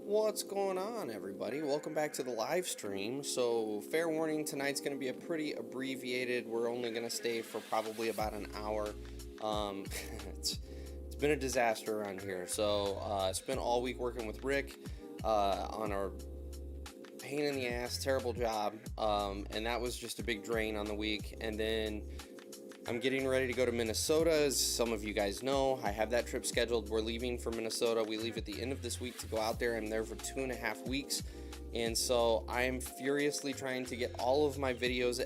What's going on, everybody? Welcome back to the live stream. So, fair warning, tonight's going to be a pretty abbreviated. We're only going to stay for probably about an hour. It's been a disaster around here. So, I spent all week working with Rick on our pain in the ass, terrible job, and that was just a big drain on the week. And then I'm getting ready to go to Minnesota, as some of you guys know. I have that trip scheduled. We're leaving for Minnesota. We leave at the end of this week to go out there. I'm there for 2.5 weeks. And so I'm furiously trying to get all of my videos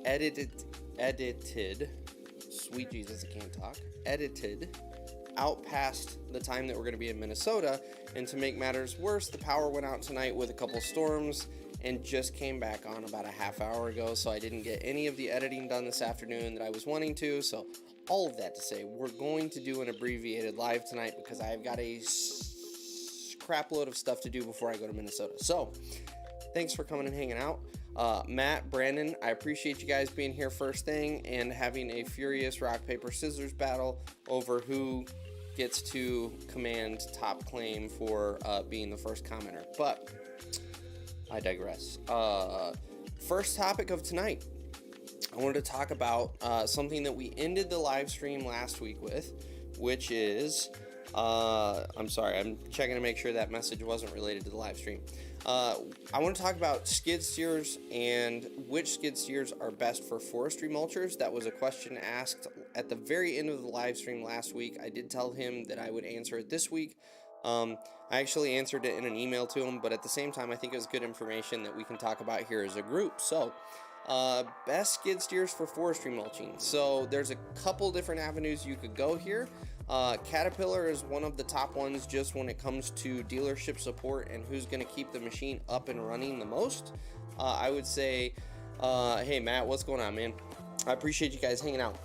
edited, sweet Jesus, I can't talk, edited out past the time that we're going to be in Minnesota. And to make matters worse, the power went out tonight with a couple storms and just came back on about a half hour ago, so I didn't get any of the editing done this afternoon that I was wanting to. So all of that to say, we're going to do an abbreviated live tonight because I've got a crap load of stuff to do before I go to Minnesota. So thanks for coming and hanging out. Matt, Brandon, I appreciate you guys being here first thing and having a furious rock, paper, scissors battle over who gets to command top claim for being the first commenter. But I digress. First topic of tonight, I wanted to talk about something that we ended the live stream last week with, which is, I'm sorry, I'm checking to make sure that message wasn't related to the live stream. I want to talk about skid steers and which skid steers are best for forestry mulchers. That was a question asked at the very end of the live stream last week. I did tell him that I would answer it this week. I actually answered it in an email to him, but at the same time, I think it was good information that we can talk about here as a group. So, best skid steers for forestry mulching. So, there's a couple different avenues you could go here. Caterpillar is one of the top ones just when it comes to dealership support and who's going to keep the machine up and running the most. I would say, hey, Matt, what's going on, man? I appreciate you guys hanging out.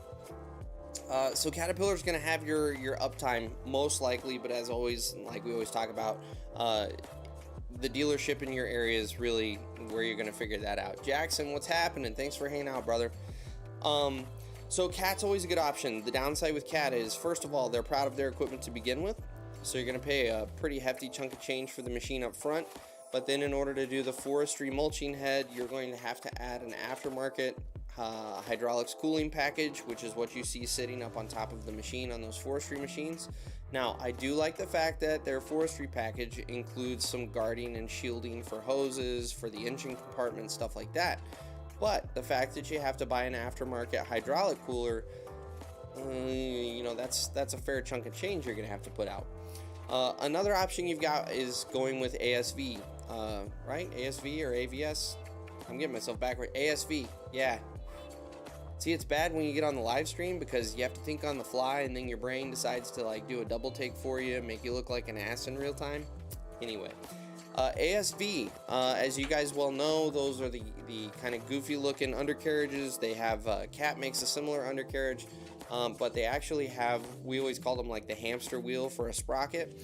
So Caterpillar's going to have your uptime most likely, but as always, like we always talk about, the dealership in your area is really where you're going to figure that out. Jackson, what's happening? Thanks for hanging out, brother. So Cat's always a good option. The downside with Cat is, first of all, they're proud of their equipment to begin with, so you're going to pay a pretty hefty chunk of change for the machine up front. But then in order to do the forestry mulching head, you're going to have to add an aftermarket hydraulics cooling package, which is what you see sitting up on top of the machine on those forestry machines. Now, I do like the fact that their forestry package includes some guarding and shielding for hoses, for the engine compartment, stuff like that. But the fact that you have to buy an aftermarket hydraulic cooler, that's a fair chunk of change you're going to have to put out. Another option you've got is going with ASV, right? ASV or AVS? I'm getting myself backward. ASV, yeah. See, it's bad when you get on the live stream because you have to think on the fly and then your brain decides to like do a double take for you and make you look like an ass in real time. Anyway, ASV, as you guys well know, those are the kind of goofy looking undercarriages. They have, Cat makes a similar undercarriage, but they actually have, we always call them like the hamster wheel for a sprocket.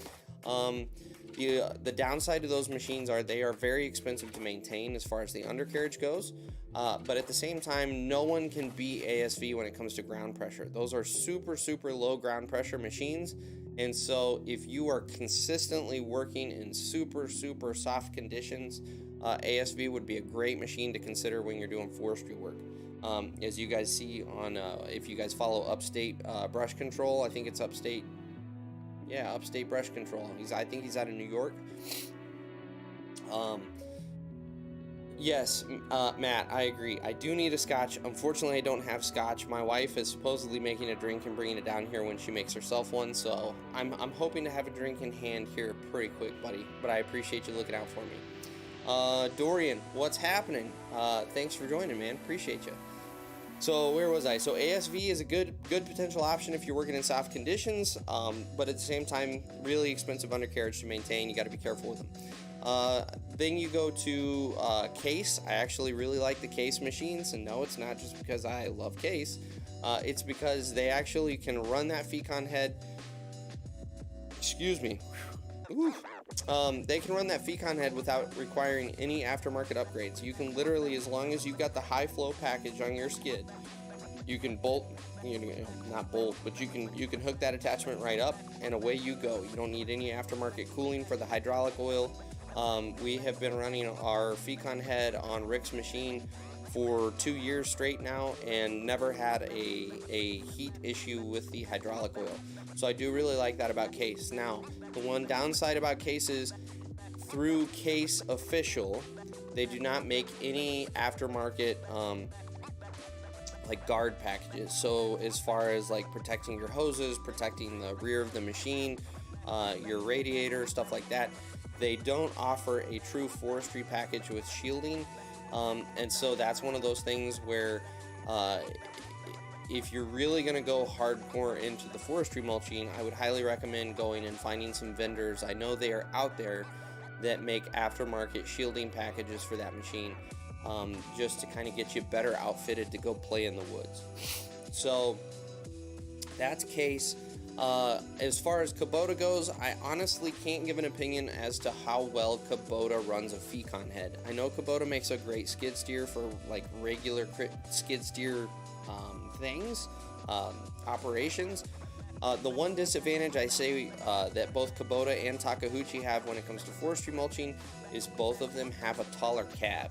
The downside to those machines are they are very expensive to maintain as far as the undercarriage goes, but at the same time, no one can beat ASV when it comes to ground pressure. Those are super, super low ground pressure machines, and so if you are consistently working in super, super soft conditions, ASV would be a great machine to consider when you're doing forestry work. As you guys see on, if you guys follow Upstate Brush Control, I think it's Upstate. Yeah, Upstate Brush Control. I think he's out of New York. Yes, Matt, I agree. I do need a scotch. Unfortunately, I don't have scotch. My wife is supposedly making a drink and bringing it down here when she makes herself one, so I'm hoping to have a drink in hand here pretty quick, buddy. But I appreciate you looking out for me. Dorian, what's happening? Thanks for joining, man. Appreciate you. So where was I? So ASV is a good potential option if you're working in soft conditions, but at the same time, really expensive undercarriage to maintain. You got to be careful with them. Then you go to Case. I actually really like the Case machines, and no, it's not just because I love Case. It's because they actually can run that Fecon head. Excuse me. Ooh. They can run that Fecon head without requiring any aftermarket upgrades. You can literally, as long as you've got the high flow package on your skid, You can bolt, not bolt, but you can hook that attachment right up, and away you go. You don't need any aftermarket cooling for the hydraulic oil. We have been running our Fecon head on Rick's machine for 2 years straight now, and never had a heat issue with the hydraulic oil. So I do really like that about Case. Now, the one downside about Case is, through Case Official, they do not make any aftermarket like guard packages. So as far as like protecting your hoses, protecting the rear of the machine, your radiator, stuff like that, they don't offer a true forestry package with shielding. And so that's one of those things where if you're really going to go hardcore into the forestry mulching, I would highly recommend going and finding some vendors. I know they are out there that make aftermarket shielding packages for that machine, just to kind of get you better outfitted to go play in the woods. So that's Case. As far as Kubota goes, I honestly can't give an opinion as to how well Kubota runs a Fecon head. I know Kubota makes a great skid steer for like regular skid steer things, operations. The one disadvantage I say that both Kubota and Takeuchi have when it comes to forestry mulching is both of them have a taller cab.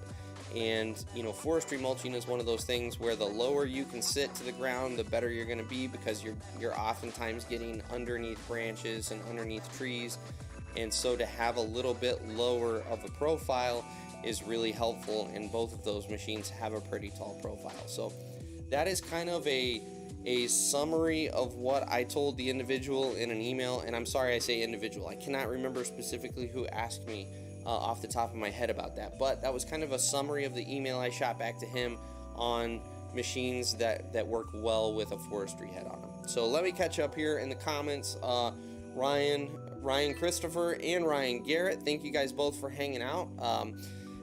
And forestry mulching is one of those things where the lower you can sit to the ground, the better you're going to be, because you're oftentimes getting underneath branches and underneath trees. And so to have a little bit lower of a profile is really helpful, and both of those machines have a pretty tall profile. So that is kind of a summary of what I told the individual in an email. And I'm sorry I say individual, I cannot remember specifically who asked me off the top of my head about that, but that was kind of a summary of the email I shot back to him on machines that work well with a forestry head on them. So let me catch up here in the comments. Ryan Christopher and Ryan Garrett, thank you guys both for hanging out.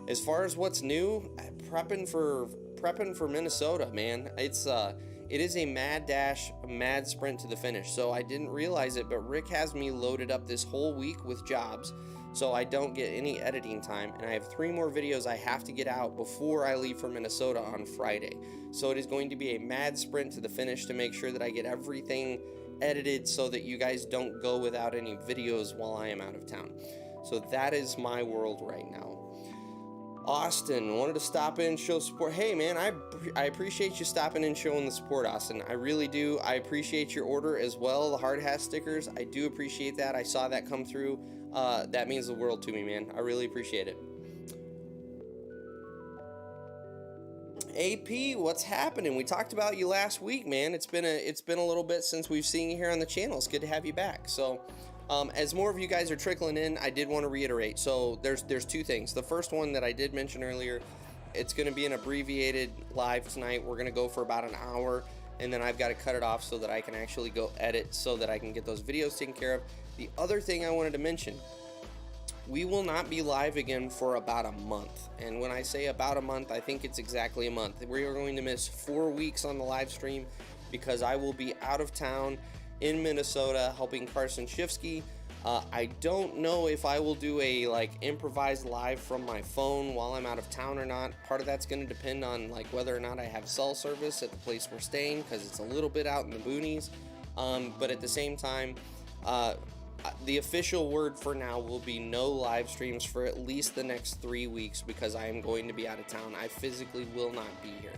As far as what's new, prepping for Minnesota, man. It is a mad dash, a mad sprint to the finish. So I didn't realize it, but Rick has me loaded up this whole week with jobs, so I don't get any editing time, and I have 3 more videos I have to get out before I leave for Minnesota on Friday. So it is going to be a mad sprint to the finish to make sure that I get everything edited so that you guys don't go without any videos while I am out of town. So that is my world right now. Austin wanted to stop in and show support. Hey man, I appreciate you stopping and showing the support, Austin. I really do. I appreciate your order as well, the hard hat stickers. I do appreciate that. I saw that come through. That means the world to me, man. I really appreciate it. AP, what's happening? We talked about you last week, man. It's been a little bit since we've seen you here on the channel. It's good to have you back. So as more of you guys are trickling in, I did want to reiterate. So there's 2 things. The first one that I did mention earlier, it's going to be an abbreviated live tonight. We're going to go for about an hour, and then I've got to cut it off so that I can actually go edit so that I can get those videos taken care of. The other thing I wanted to mention, we will not be live again for about a month. And when I say about a month, I think it's exactly a month. We are going to miss 4 weeks on the live stream because I will be out of town in Minnesota helping Carson Shifsky. I don't know if I will do a improvised live from my phone while I'm out of town or not. Part of that's going to depend on whether or not I have cell service at the place we're staying, because it's a little bit out in the boonies. But at the same time, the official word for now will be no live streams for at least the next 3 weeks, because I am going to be out of town. I physically will not be here.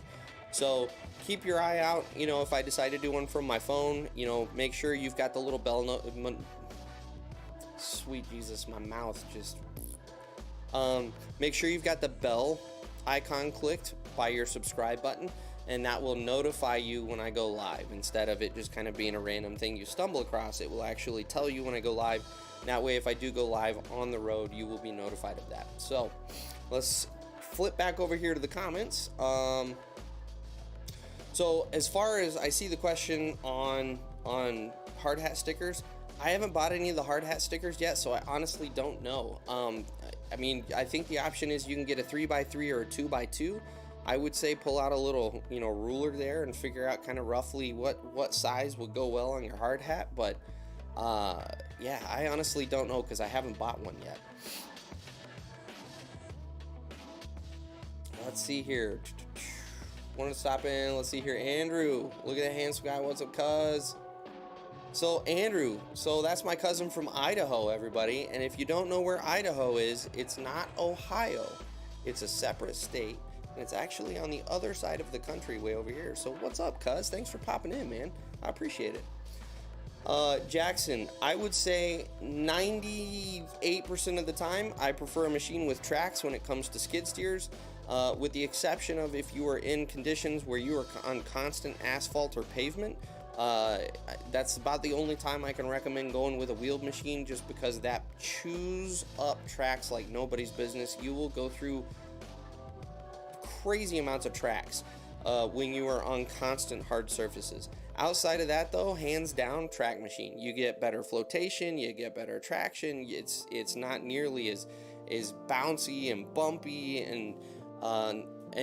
So keep your eye out. If I decide to do one from my phone, make sure you've got the little bell note. Sweet Jesus, my mouth just. Make sure you've got the bell icon clicked by your subscribe button, and that will notify you when I go live. Instead of it just kind of being a random thing you stumble across, it will actually tell you when I go live. That way, if I do go live on the road, you will be notified of that. So let's flip back over here to the comments. So as far as I see the question on hard hat stickers, I haven't bought any of the hard hat stickers yet, so I honestly don't know. I think the option is you can get a 3x3 or a 2x2. I would say pull out a little, ruler there and figure out kind of roughly what size would go well on your hard hat. But yeah, I honestly don't know because I haven't bought one yet. Let's see here. wanted to stop in. Let's see here. Andrew, look at that handsome guy. What's up, cuz? So Andrew, so that's my cousin from Idaho, everybody. And if you don't know where Idaho is, it's not Ohio. It's a separate state. And it's actually on the other side of the country, way over here. So what's up, cuz? Thanks for popping in, man. I appreciate it. Jackson, I would say 98% of the time, I prefer a machine with tracks when it comes to skid steers, with the exception of if you are in conditions where you are on constant asphalt or pavement. That's about the only time I can recommend going with a wheeled machine, just because that chews up tracks like nobody's business. You will go through crazy amounts of tracks when you are on constant hard surfaces. Outside of that, though, hands down, track machine. You get better flotation, you get better traction. It's not nearly as bouncy and bumpy, and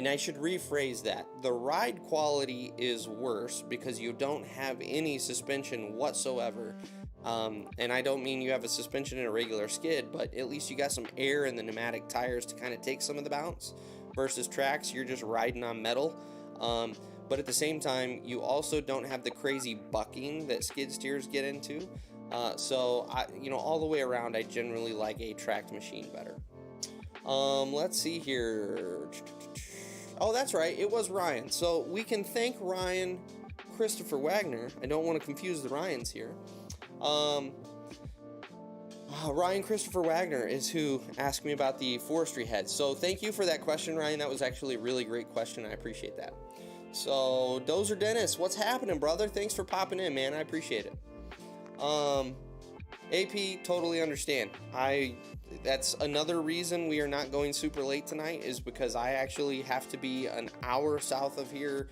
I should rephrase that. The ride quality is worse because you don't have any suspension whatsoever. And I don't mean you have a suspension in a regular skid, but at least you got some air in the pneumatic tires to kind of take some of the bounce. Versus tracks, you're just riding on metal. But at the same time, you also don't have the crazy bucking that skid steers get into. So all the way around, I generally like a tracked machine better. Let's see here. Oh, that's right. It was Ryan. So we can thank Ryan Christopher Wagner. I don't want to confuse the Ryans here. Ryan Christopher Wagner is who asked me about the forestry head. So thank you for that question, Ryan. That was actually a really great question. I appreciate that. So Dozer Dennis, what's happening, brother? Thanks for popping in, man. I appreciate it. AP, totally understand. That's another reason we are not going super late tonight, is because I actually have to be an hour south of here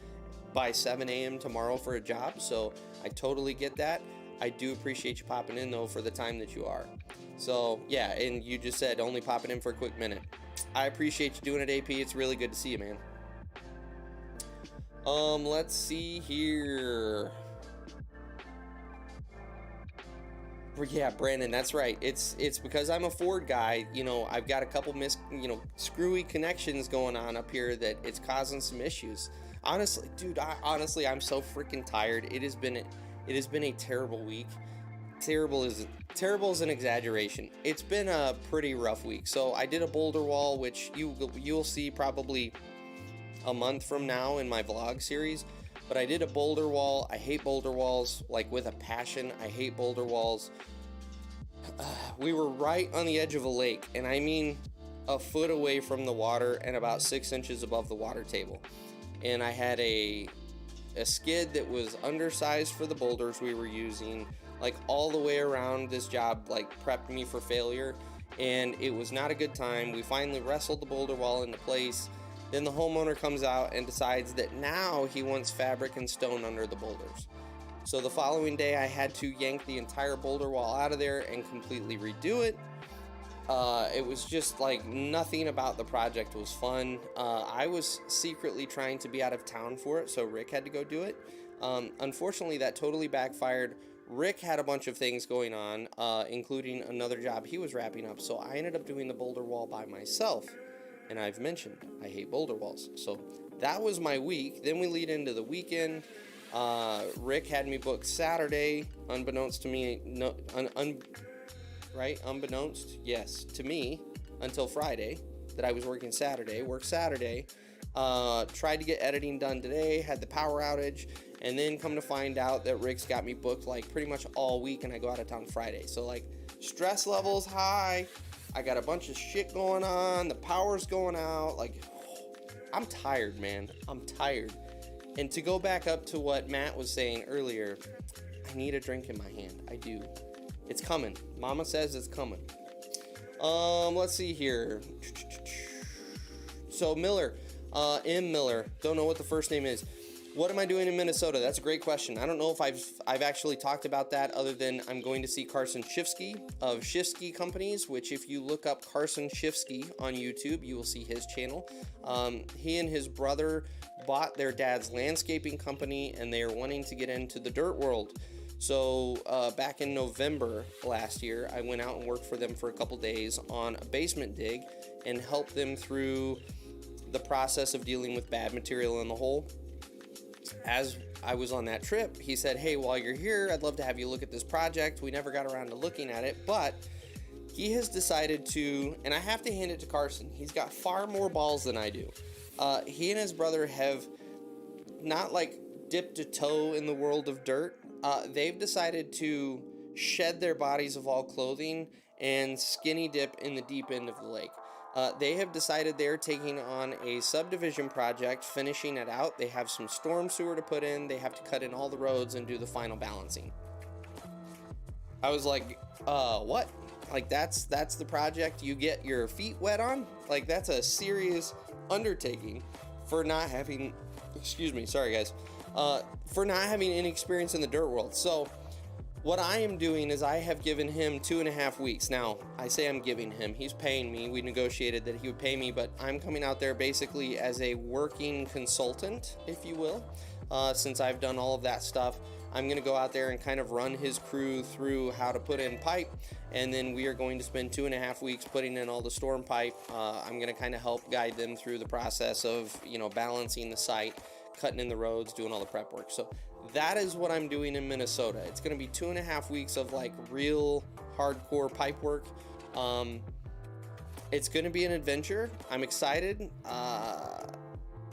by 7 a.m. tomorrow for a job. So I totally get that. I do appreciate you popping in, though, for the time that you are. So, yeah, and you just said only popping in for a quick minute. I appreciate you doing it, AP. It's really good to see you, man. Let's see here. Yeah, Brandon, that's right. It's because I'm a Ford guy. I've got a couple screwy connections going on up here that it's causing some issues. Honestly, dude, I'm so freaking tired. It has been a terrible week. Terrible is an exaggeration. It's been a pretty rough week. So I did a boulder wall, which you'll see probably a month from now in my vlog series. But I did a boulder wall. I hate boulder walls, like with a passion. I hate boulder walls. We were right on the edge of a lake, and I mean a foot away from the water and about 6 inches above the water table. And I had a skid that was undersized for the boulders we were using, like all the way around. This job like prepped me for failure, and it was not a good time. We finally wrestled the boulder wall into place. Then the homeowner comes out and decides that now he wants fabric and stone under the boulders. So the following day I had to yank the entire boulder wall out of there and completely redo it. It was just like nothing about the project was fun. I was secretly trying to be out of town for it, so Rick had to go do it. Unfortunately, that totally backfired. Rick had a bunch of things going on, including another job he was wrapping up, so I ended up doing the boulder wall by myself. And I've mentioned I hate boulder walls. So that was my week. Then we lead into the weekend. Rick had me booked Saturday, unbeknownst to me. Unbeknownst, yes, to me, until Friday, that I was working Saturday. Worked Saturday. Tried to get editing done today. Had the power outage. And then come to find out that Rick's got me booked like pretty much all week, and I go out of town Friday. So like stress levels high. I got a bunch of shit going on. The power's going out. Like, I'm tired, man. I'm tired. And to go back up to what Matt was saying earlier, I need a drink in my hand. I do. It's coming. Mama says it's coming. Let's see here. So Miller, M. Miller. Don't know what the first name is. What am I doing in Minnesota? That's a great question. I don't know if I've actually talked about that, other than I'm going to see Carson Shifsky of Shifsky Companies, which if you look up Carson Shifsky on YouTube, you will see his channel. He and his brother bought their dad's landscaping company, and they are wanting to get into the dirt world. So back in November last year, I went out and worked for them for a couple days on a basement dig and helped them through the process of dealing with bad material in the hole. As I was on that trip, he said, hey, while you're here, I'd love to have you look at this project. We never got around to looking at it, but he has decided to, and I have to hand it to Carson, he's got far more balls than I do. He and his brother have not like dipped a toe in the world of dirt. They've decided to shed their bodies of all clothing and skinny dip in the deep end of the lake. They have decided they're taking on a subdivision project, finishing it out. They have some storm sewer to put in. They have to cut in all the roads and do the final balancing. I was like, what? Like, that's the project you get your feet wet on? Like, that's a serious undertaking for not having, excuse me, sorry guys, for not having any experience in the dirt world. So what I am doing is I have given him 2.5 weeks. Now, I say I'm giving him, he's paying me. We negotiated that he would pay me, but I'm coming out there basically as a working consultant, if you will. Since I've done all of that stuff, I'm going to go out there and kind of run his crew through how to put in pipe, and then we are going to spend 2.5 weeks putting in all the storm pipe. I'm going to kind of help guide them through the process of, balancing the site, cutting in the roads, doing all the prep work. So that is what I'm doing in Minnesota. It's going to be 2.5 weeks of like real hardcore pipe work. It's going to be an adventure. I'm excited.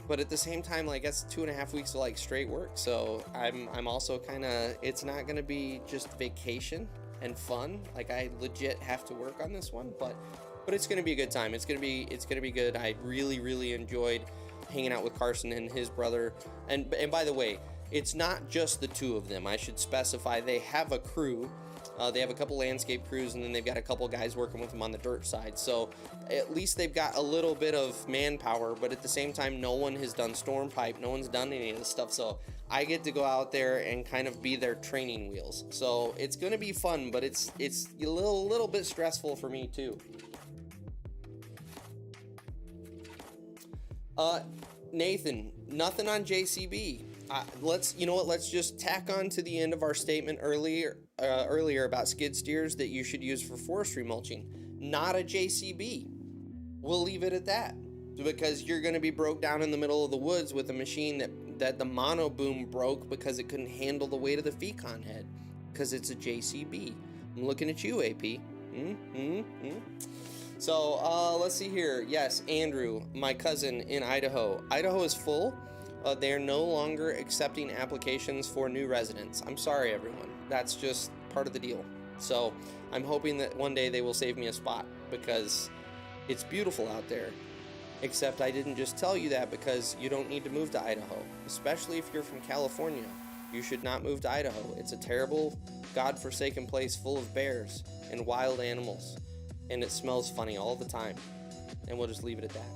But at the same time, like, that's 2.5 weeks of like straight work. So I'm also kind of, it's not going to be just vacation and fun. Like, I legit have to work on this one, but it's going to be a good time. It's going to be good. I really enjoyed hanging out with Carson and his brother. And by the way, it's not just the two of them. I should specify they have a crew. They have a couple landscape crews, and then they've got a couple guys working with them on the dirt side. So at least they've got a little bit of manpower, but at the same time, no one has done storm pipe. No one's done any of this stuff. So I get to go out there and kind of be their training wheels. So it's going to be fun, but it's a little bit stressful for me too. Nathan, nothing on JCB. Let's just tack on to the end of our statement earlier about skid steers that you should use for forestry mulching. Not a JCB. We'll leave it at that, because you're going to be broke down in the middle of the woods with a machine that the mono boom broke because it couldn't handle the weight of the Fecon head, because it's a JCB. I'm looking at you, AP. So let's see here. Yes, Andrew, my cousin in Idaho. Idaho is full. They are no longer accepting applications for new residents. I'm sorry, everyone. That's just part of the deal. So I'm hoping that one day they will save me a spot, because it's beautiful out there. Except I didn't just tell you that because you don't need to move to Idaho, especially if you're from California. You should not move to Idaho. It's a terrible, godforsaken place full of bears and wild animals, and it smells funny all the time. And we'll just leave it at that.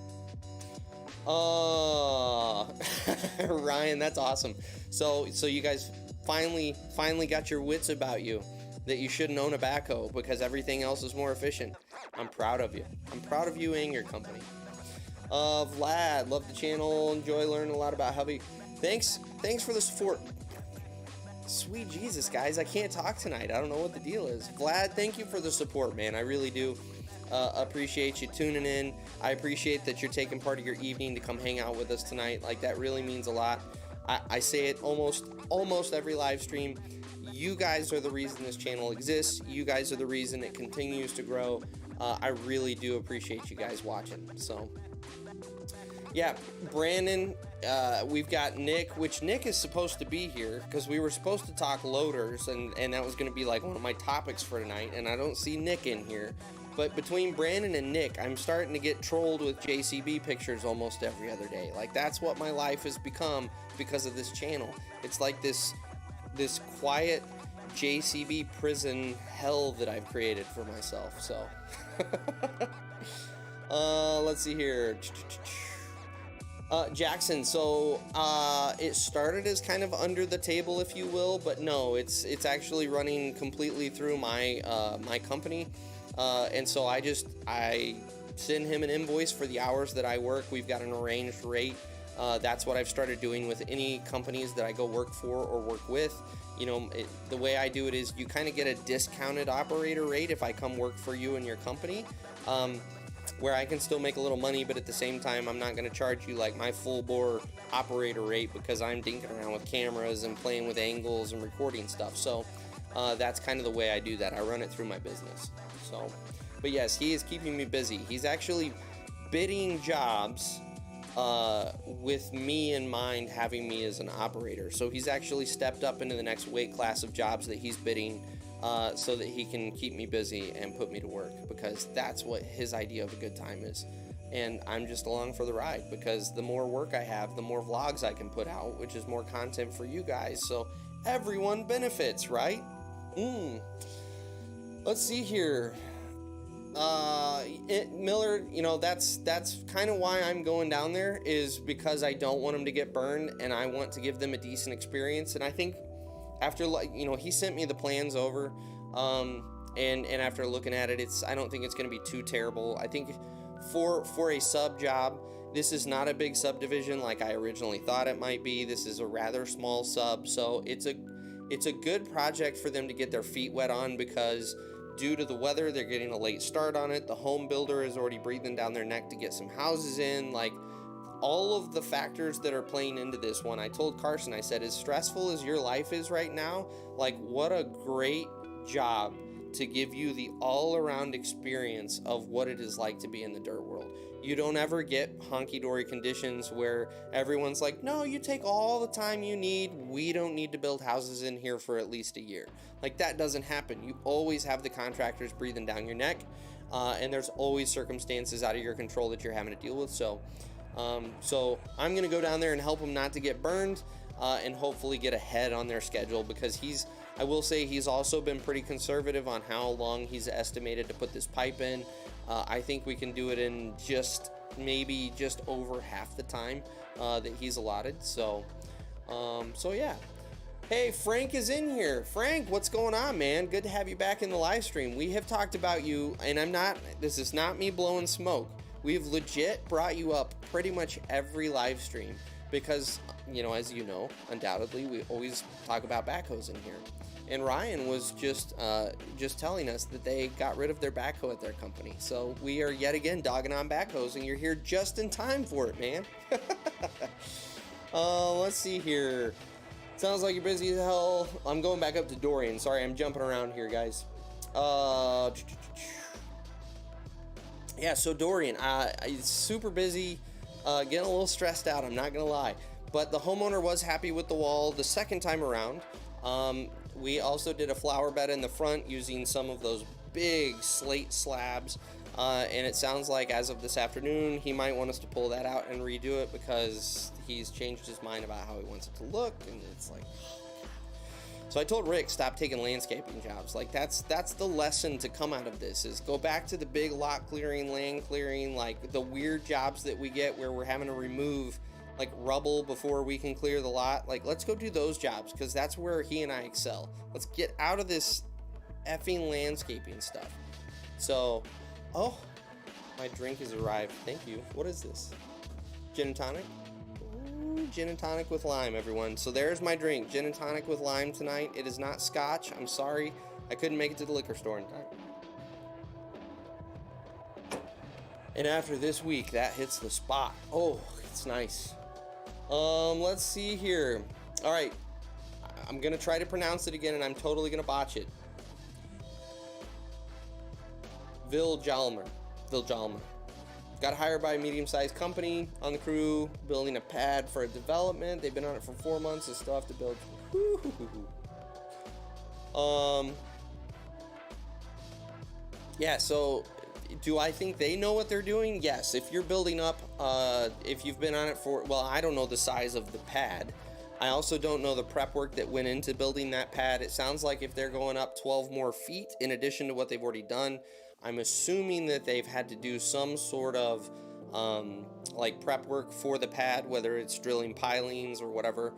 Oh, Ryan, that's awesome. So you guys finally got your wits about you, that you shouldn't own a backhoe because everything else is more efficient. I'm proud of you. I'm proud of you and your company. Vlad, love the channel. Enjoy learning a lot about hubby. Thanks for the support. Sweet Jesus, guys, I can't talk tonight. I don't know what the deal is. Vlad, thank you for the support, man. I really do. Appreciate you tuning in. I appreciate that you're taking part of your evening to come hang out with us tonight. Like, that really means a lot. I say it almost every live stream. You guys are the reason this channel exists. You guys are the reason it continues to grow. I really do appreciate you guys watching. So yeah, Brandon, we've got Nick, which Nick is supposed to be here because we were supposed to talk loaders, and that was going to be like one of my topics for tonight, and I don't see Nick in here. But between Brandon and Nick, I'm starting to get trolled with JCB pictures almost every other day. Like, that's what my life has become because of this channel. It's like this quiet JCB prison hell that I've created for myself. So let's see here. Jackson, so it started as kind of under the table, if you will, but no, it's actually running completely through my my company. And so I send him an invoice for the hours that I work. We've got an arranged rate. That's what I've started doing with any companies that I go work for or work with. You know, the way I do it is you kind of get a discounted operator rate if I come work for you and your company. where I can still make a little money, but at the same time, I'm not going to charge you like my full bore operator rate because I'm dinking around with cameras and playing with angles and recording stuff. So that's kind of the way I do that. I run it through my business. So, but yes, he is keeping me busy. He's actually bidding jobs with me in mind, having me as an operator. So he's actually stepped up into the next weight class of jobs that he's bidding, so that he can keep me busy and put me to work, because that's what his idea of a good time is. And I'm just along for the ride, because the more work I have, the more vlogs I can put out, which is more content for you guys. So everyone benefits, right? Let's see here. Miller, you know, that's kind of why I'm going down there, is because I don't want them to get burned, and I want to give them a decent experience. And I think after, you know, he sent me the plans over, and after looking at it, I don't think it's going to be too terrible. I think for a sub job, this is not a big subdivision like I originally thought it might be. This is a rather small sub, so it's a good project for them to get their feet wet on, because due to the weather, they're getting a late start on it. The home builder is already breathing down their neck to get some houses in. Like, all of the factors that are playing into this one. I told Carson, I said, as stressful as your life is right now, like, what a great job to give you the all-around experience of what it is like to be in the dirt world. You don't ever get honky-dory conditions where everyone's like, no, you take all the time you need. We don't need to build houses in here for at least a year. Like, that doesn't happen. You always have the contractors breathing down your neck, and there's always circumstances out of your control that you're having to deal with. So I'm going to go down there and help them not to get burned, and hopefully get ahead on their schedule, because I will say he's also been pretty conservative on how long he's estimated to put this pipe in. I think we can do it in maybe just over half the time that he's allotted. So yeah. Hey, Frank is in here. Frank, what's going on, man? Good to have you back in the live stream. We have talked about you, and this is not me blowing smoke. We've legit brought you up pretty much every live stream because, you know, as you know, undoubtedly, we always talk about backhoes in here. And Ryan was just telling us that they got rid of their backhoe at their company. So we are yet again dogging on backhoes, and you're here just in time for it, man. Let's see here. Sounds like you're busy as hell. I'm going back up to Dorian. Sorry, I'm jumping around here, guys. Yeah, so Dorian, he's super busy, getting a little stressed out, I'm not gonna lie. But the homeowner was happy with the wall the second time around. We also did a flower bed in the front using some of those big slate slabs. And it sounds like as of this afternoon, he might want us to pull that out and redo it because he's changed his mind about how he wants it to look. And it's like, so I told Rick, stop taking landscaping jobs. Like, that's the lesson to come out of this, is go back to the big lot clearing, land clearing, like the weird jobs that we get where we're having to remove like rubble before we can clear the lot. Like, let's go do those jobs, because that's where he and I excel. Let's get out of this effing landscaping stuff. So, oh, my drink has arrived. Thank you. What is this? Gin and tonic? Ooh, gin and tonic with lime, everyone. So there's my drink. Gin and tonic with lime tonight. It is not scotch. I'm sorry. I couldn't make it to the liquor store in time. And after this week, that hits the spot. Oh, it's nice. Let's see here. All right. I'm going to try to pronounce it again, and I'm totally going to botch it. Viljalmer. Got hired by a medium-sized company on the crew, building a pad for a development. They've been on it for 4 months and still have to build. Yeah, so do I think they know what they're doing? Yes. If you're building up, if you've been on it for, well, I don't know the size of the pad. I also don't know the prep work that went into building that pad. It sounds like if they're going up 12 more feet in addition to what they've already done, I'm assuming that they've had to do some sort of like prep work for the pad, whether it's drilling pilings or whatever.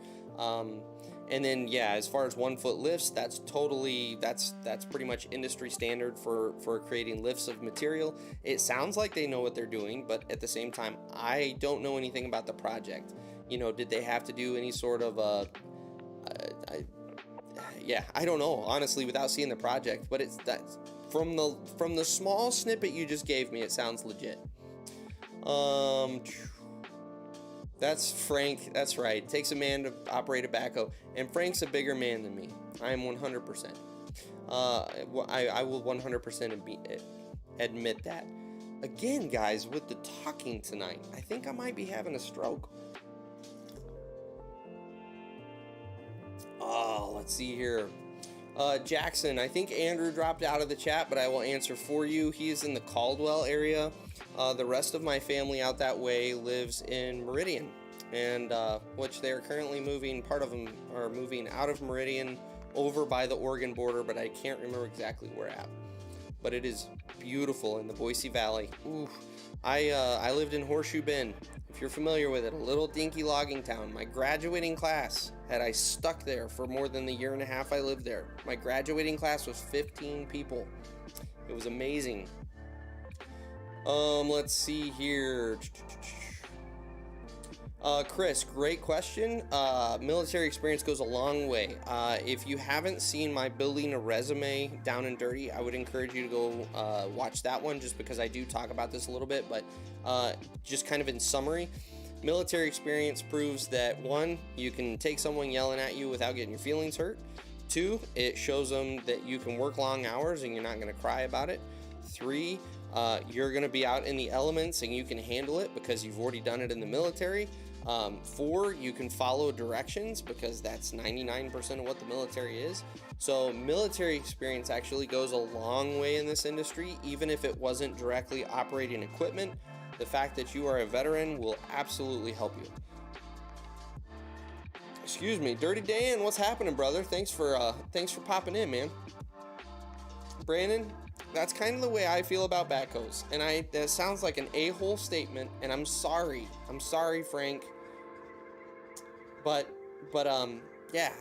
And then, yeah, as far as 1 foot lifts, that's pretty much industry standard for creating lifts of material. It sounds like they know what they're doing, but at the same time, I don't know anything about the project. You know, did they have to do any sort of I don't know, honestly, without seeing the project. But it's that from the small snippet you just gave me, it sounds legit. That's Frank. That's right. It takes a man to operate a backhoe, and Frank's a bigger man than me. I am 100%. I will 100% admit that. Again, guys, with the talking tonight, I think I might be having a stroke. Oh, let's see here. Jackson, I think Andrew dropped out of the chat, but I will answer for you. He is in the Caldwell area. The rest of my family out that way lives in Meridian, and which they are currently moving. Part of them are moving out of Meridian over by the Oregon border, but I can't remember exactly where at. But it is beautiful in the Boise Valley. Ooh, I lived in Horseshoe Bend. If you're familiar with it, a little dinky logging town. My graduating class, had I stuck there for more than the year and a half I lived there, my graduating class was 15 people. It was amazing. Let's see here. Chris, great question. Military experience goes a long way. If you haven't seen my Building a Resume Down and Dirty, I would encourage you to go watch that one, just because I do talk about this a little bit. But just kind of in summary, military experience proves that, 1, you can take someone yelling at you without getting your feelings hurt. 2, it shows them that you can work long hours and you're not going to cry about it. 3, you're going to be out in the elements and you can handle it because you've already done it in the military. 4, you can follow directions because that's 99% of what the military is. So military experience actually goes a long way in this industry, even if it wasn't directly operating equipment. The fact that you are a veteran will absolutely help you. Excuse me, Dirty Dan, what's happening, brother? Thanks for popping in, man. Brandon, that's kind of the way I feel about backhoes, and that sounds like an a-hole statement, and I'm sorry, Frank. But yeah,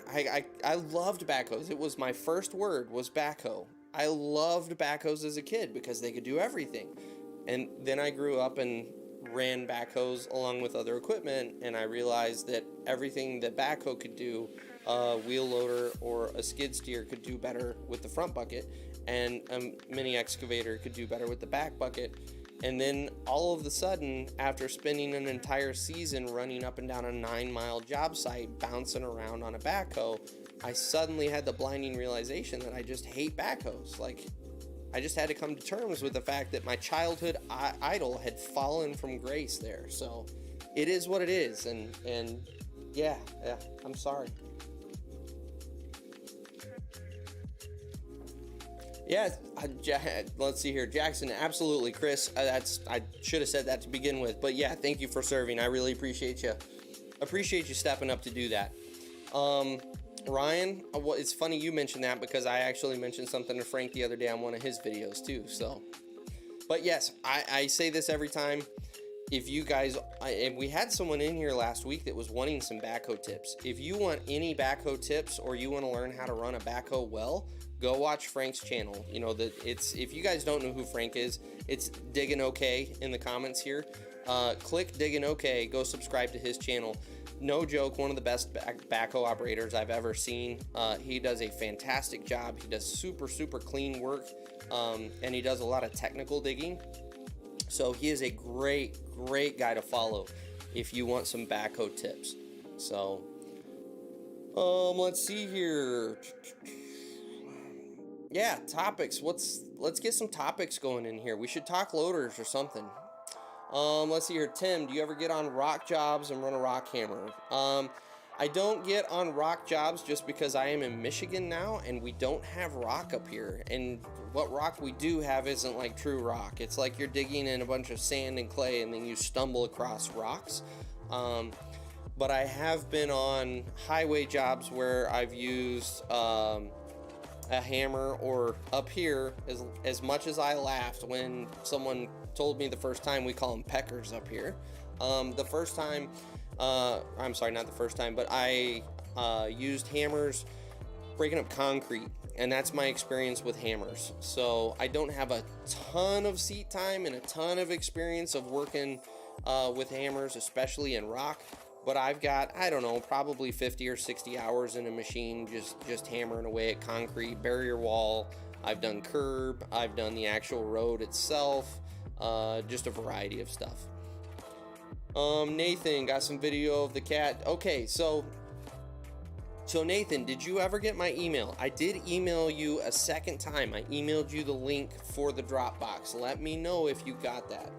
I loved backhoes. It was my first word was backhoe. I loved backhoes as a kid because they could do everything. And then I grew up and ran backhoes along with other equipment, and I realized that everything that backhoe could do, a wheel loader or a skid steer could do better with the front bucket, and a mini excavator could do better with the back bucket. And then all of a sudden, after spending an entire season running up and down a 9-mile job site, bouncing around on a backhoe, I suddenly had the blinding realization that I just hate backhoes. Like, I just had to come to terms with the fact that my childhood idol had fallen from grace there. So it is what it is. And yeah, I'm sorry. Yeah, let's see here. Jackson, absolutely. Chris, I should have said that to begin with. But yeah, thank you for serving. I really appreciate you. Appreciate you stepping up to do that. Ryan, it's funny you mentioned that because I actually mentioned something to Frank the other day on one of his videos too. So, but yes, I say this every time. If you guys, and we had someone in here last week that was wanting some backhoe tips. If you want any backhoe tips or you want to learn how to run a backhoe well, go watch Frank's channel. You know, if you guys don't know who Frank is, it's Diggin' OK in the comments here. Click Diggin' OK, go subscribe to his channel. No joke, one of the best backhoe operators I've ever seen. He does a fantastic job. He does super clean work, and he does a lot of technical digging. So he is a great guy to follow if you want some backhoe tips. So, let's see here. Yeah, topics. Let's get some topics going in here. We should talk loaders or something. Let's see here. Tim, do you ever get on rock jobs and run a rock hammer? I don't get on rock jobs just because I am in Michigan now and we don't have rock up here. And what rock we do have isn't like true rock. It's like you're digging in a bunch of sand and clay and then you stumble across rocks. But I have been on highway jobs where I've used a hammer, or up here, as much as I laughed when someone told me the first time, we call them peckers up here. The first time, I'm sorry, not the first time, but I used hammers breaking up concrete, and that's my experience with hammers. So I don't have a ton of seat time and a ton of experience of working with hammers, especially in rock. But I've got, I don't know, probably 50 or 60 hours in a machine just hammering away at concrete, barrier wall. I've done curb. I've done the actual road itself. Just a variety of stuff. Nathan got some video of the cat. Okay, so Nathan, did you ever get my email? I did email you a second time. I emailed you the link for the Dropbox. Let me know if you got that.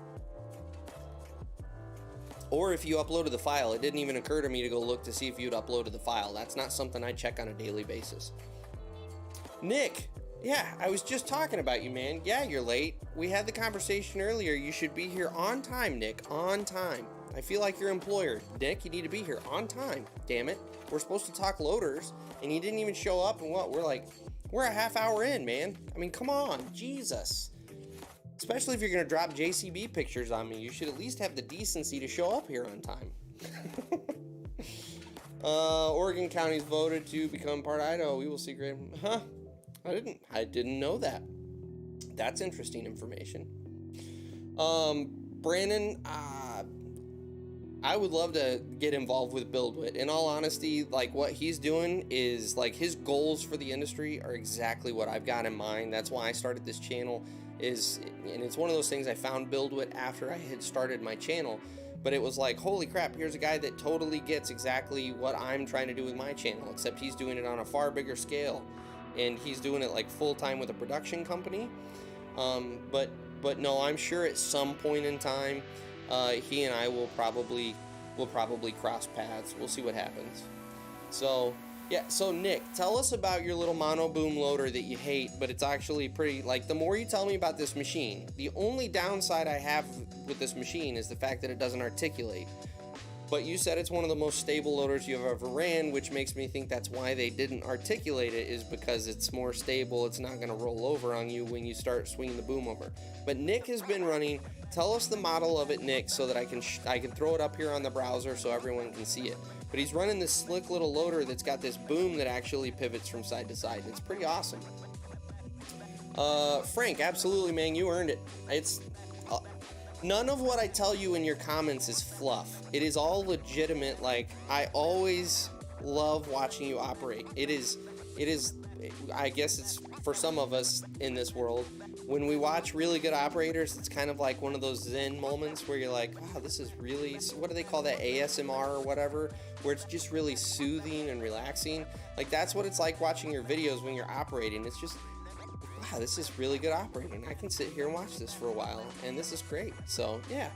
Or if you uploaded the file. It didn't even occur to me to go look to see if you'd uploaded the file. That's not something I check on a daily basis. Nick, yeah, I was just talking about you, man. Yeah, you're late. We had the conversation earlier. You should be here on time, Nick. On time. I feel like your employer. Nick, you need to be here on time. Damn it. We're supposed to talk loaders, and you didn't even show up. And what? We're a half hour in, man. I mean, come on. Jesus. Especially if you're going to drop JCB pictures on me. You should at least have the decency to show up here on time. Oregon counties voted to become part of Idaho. We will see great. Huh? I didn't know that. That's interesting information. Brandon, I would love to get involved with BuildWit. In all honesty, like what he's doing is like his goals for the industry are exactly what I've got in mind. That's why I started this channel and it's one of those things. I found BuildWit after I had started my channel, but it was like, holy crap, here's a guy that totally gets exactly what I'm trying to do with my channel, except he's doing it on a far bigger scale, and he's doing it like full-time with a production company. But no, I'm sure at some point in time, he and I will probably cross paths. We'll see what happens. So yeah, so Nick, tell us about your little mono boom loader that you hate, but it's actually pretty, like, the more you tell me about this machine, the only downside I have with this machine is the fact that it doesn't articulate. But you said it's one of the most stable loaders you've ever ran, which makes me think that's why they didn't articulate it, is because it's more stable. It's not going to roll over on you when you start swinging the boom over. But Nick has been running. Tell us the model of it, Nick, so that I can throw it up here on the browser so everyone can see it. But he's running this slick little loader that's got this boom that actually pivots from side to side. It's pretty awesome. Frank, absolutely, man, you earned it. It's none of what I tell you in your comments is fluff. It is all legitimate. Like, I always love watching you operate. It is, I guess it's for some of us in this world, when we watch really good operators, it's kind of like one of those Zen moments where you're like, wow, this is really, what do they call that, ASMR or whatever, where it's just really soothing and relaxing. Like, that's what it's like watching your videos when you're operating. It's just, wow, this is really good operating. I can sit here and watch this for a while, and this is great. So, yeah.